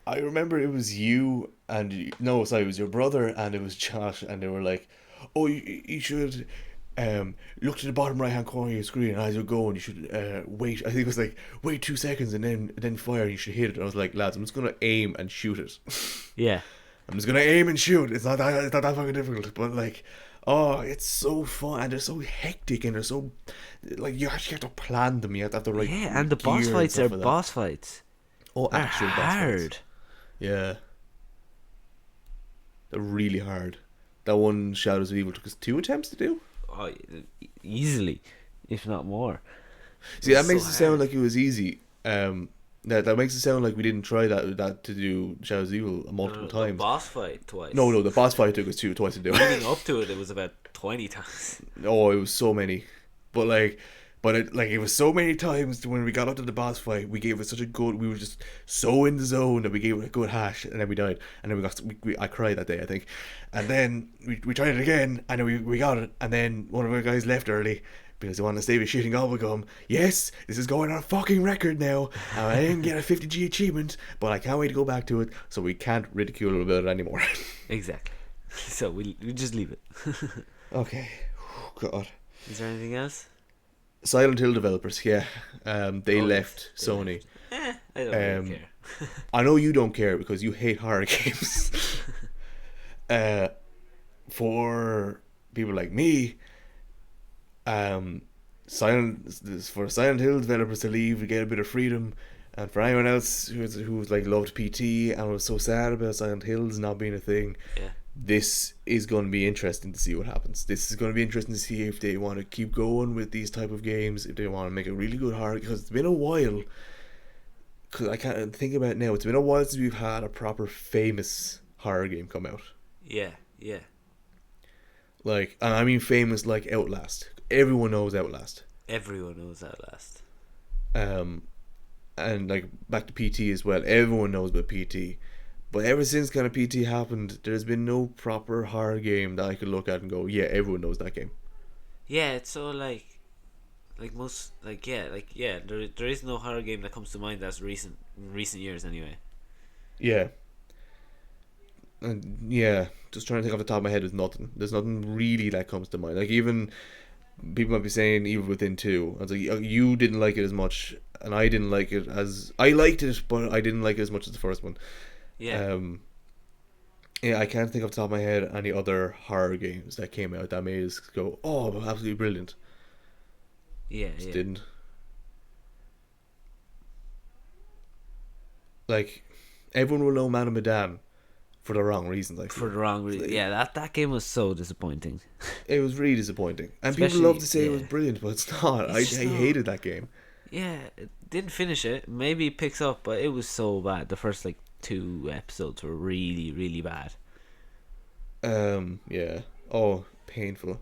I remember it was you and no, sorry, it was your brother and it was Josh, and they were like, "Oh, you should look to the bottom right hand corner of your screen, and as you go, and you should wait." I think it was like wait 2 seconds and then fire. And you should hit it. And I was like, "Lads, I'm just gonna aim and shoot it.
Yeah.
I'm just gonna aim and shoot. It's not that fucking difficult." But like, oh, it's so fun, and they're so hectic, and they're so like you actually have to plan them. You have to have the right
Yeah, and the
gear
boss fights
stuff
are
like that.
boss fights.
Oh,
They're
actual boss fights.
hard.
Yeah. They're really hard. That one Shadows of Evil took us 2 attempts to do.
Oh, easily, if not more.
See, that
It's
makes
so
it sound
hard.
like it was easy. That makes it sound like we didn't try that to do Shadows of Evil multiple
The
times.
boss fight twice.
No, the boss fight took us twice to do.
Leading up to it, it was about 20 times.
Oh, it was so many. But like But it was so many times when we got up to the boss fight, we gave it such a good. We were just so in the zone that we gave it a good hash, and then we died, and then I cried that day, I think, and then we tried it again, and then we got it, and then one of our guys left early because they wanted to save his shitting gobblegum. Yes, this is going on a fucking record now, and I didn't get a 50G achievement, but I can't wait to go back to it, so we can't ridicule about it anymore.
Exactly. So we just leave it.
Okay. God.
Is there anything else?
Silent Hill developers, yeah. They left Sony.
I don't really care.
I know you don't care because you hate horror games. For people like me, for Silent Hill developers to leave, we get a bit of freedom, and for anyone else who's like loved PT and was so sad about Silent Hills not being a thing,
Yeah.
this is going to be interesting to see what happens. This is going to be interesting to see if they want to keep going with these type of games, if they want to make a really good horror, because it's been a while. Because I can't think about it now. It's been a while since we've had a proper famous horror game come out.
Yeah.
Like, and I mean famous like Outlast. Everyone knows Outlast.
Everyone knows Outlast.
And like back to PT as well. Everyone knows about PT. But ever since kind of PT happened, there's been no proper horror game that I could look at and go, yeah, everyone knows that game.
Yeah, it's so there is no horror game that comes to mind that's in recent years anyway.
Yeah. And yeah, just trying to think off the top of my head, there's nothing really that comes to mind. Like, even people might be saying Evil Within 2. I was like, you didn't like it as much, and I didn't like it as... I liked it, but I didn't like it as much as the first one.
Yeah.
Yeah, I can't think off the top of my head any other horror games that came out that made us go, oh, absolutely brilliant.
Yeah,
Just didn't. Like, everyone will know Man of Medan for the wrong reasons.
For the wrong reason. Yeah, that game was so disappointing.
It was really disappointing. And
Especially,
people love to say it was brilliant, but it's not. I hated that game.
Yeah, it didn't finish it. Maybe it picks up, but it was so bad. The first 2 episodes were really, really bad.
Yeah. Oh, painful.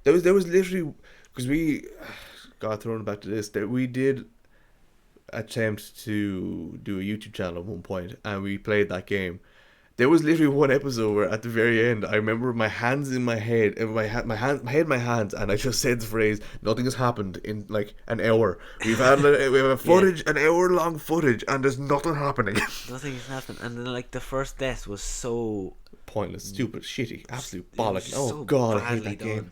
There was literally, because we got thrown back to this, that we did attempt to do a YouTube channel at one point, and we played that game. There was literally one episode where at the very end, I remember my hands in my head, my head in my hands, and I just said the phrase, "Nothing has happened in like an hour. We have a footage, an hour-long footage, and there's nothing happening."
Nothing has happened, and then the first death was so
pointless, stupid, shitty, absolute bollock. Oh
so
God, I hate
badly
that game.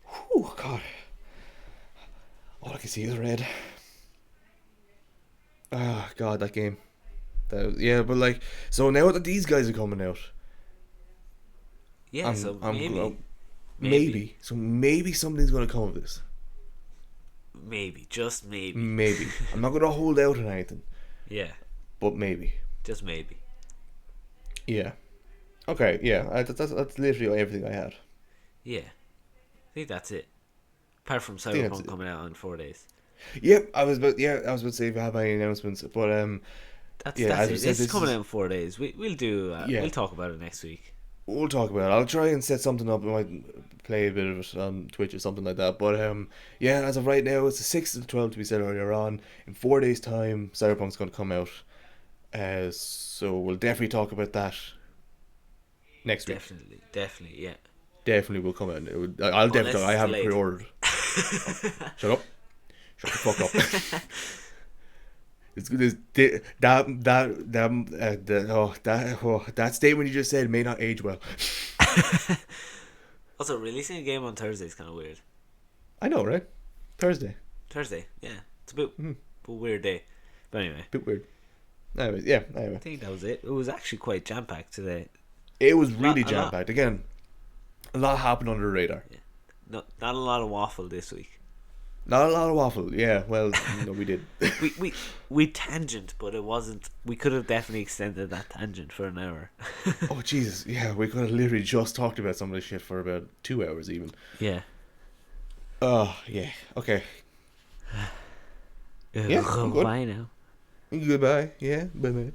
Whew, God. All I can see is red. Ah, God, that game. Yeah, but so now that these guys are coming out,
yeah,
maybe something's gonna come of this.
Maybe, just maybe.
Maybe. I'm not gonna hold out on anything.
Yeah.
But maybe.
Just maybe.
Yeah. Okay. Yeah. That's literally everything I had.
Yeah. I think that's it. Apart from Cyberpunk coming out in 4 days.
Yep. I was about to say if I have any announcements, but
That's it. It's coming out in 4 days. We'll do. We'll talk about it next week.
We'll talk about it. I'll try and set something up. I might play a bit of it on Twitch or something like that. But yeah, as of right now, it's the 6th of the 12th to be said earlier on. In 4 days' time, Cyberpunk's going to come out. So we'll definitely talk about that next week.
Definitely, yeah.
Definitely will come out. I'll definitely. I have it pre-ordered. Shut up. Shut the fuck up. That statement you just said may not age well.
Also, releasing a game on Thursday is kind of weird.
I know, right? Thursday,
yeah. It's a bit weird day. But anyway.
Bit weird. Anyway, yeah.
I think that was it. It was actually quite jam-packed today.
It was really jam-packed. Again, a lot happened under the radar.
Yeah. Not a lot of waffle this week.
Not a lot of waffle, yeah. Well, no, we did.
we tangent, but it wasn't. We could have definitely extended that tangent for an hour.
Oh Jesus, yeah, we could have literally just talked about some of this shit for about 2 hours even.
Yeah.
Oh yeah. Okay. Yeah.
Bye now.
Goodbye. Yeah. Bye bye.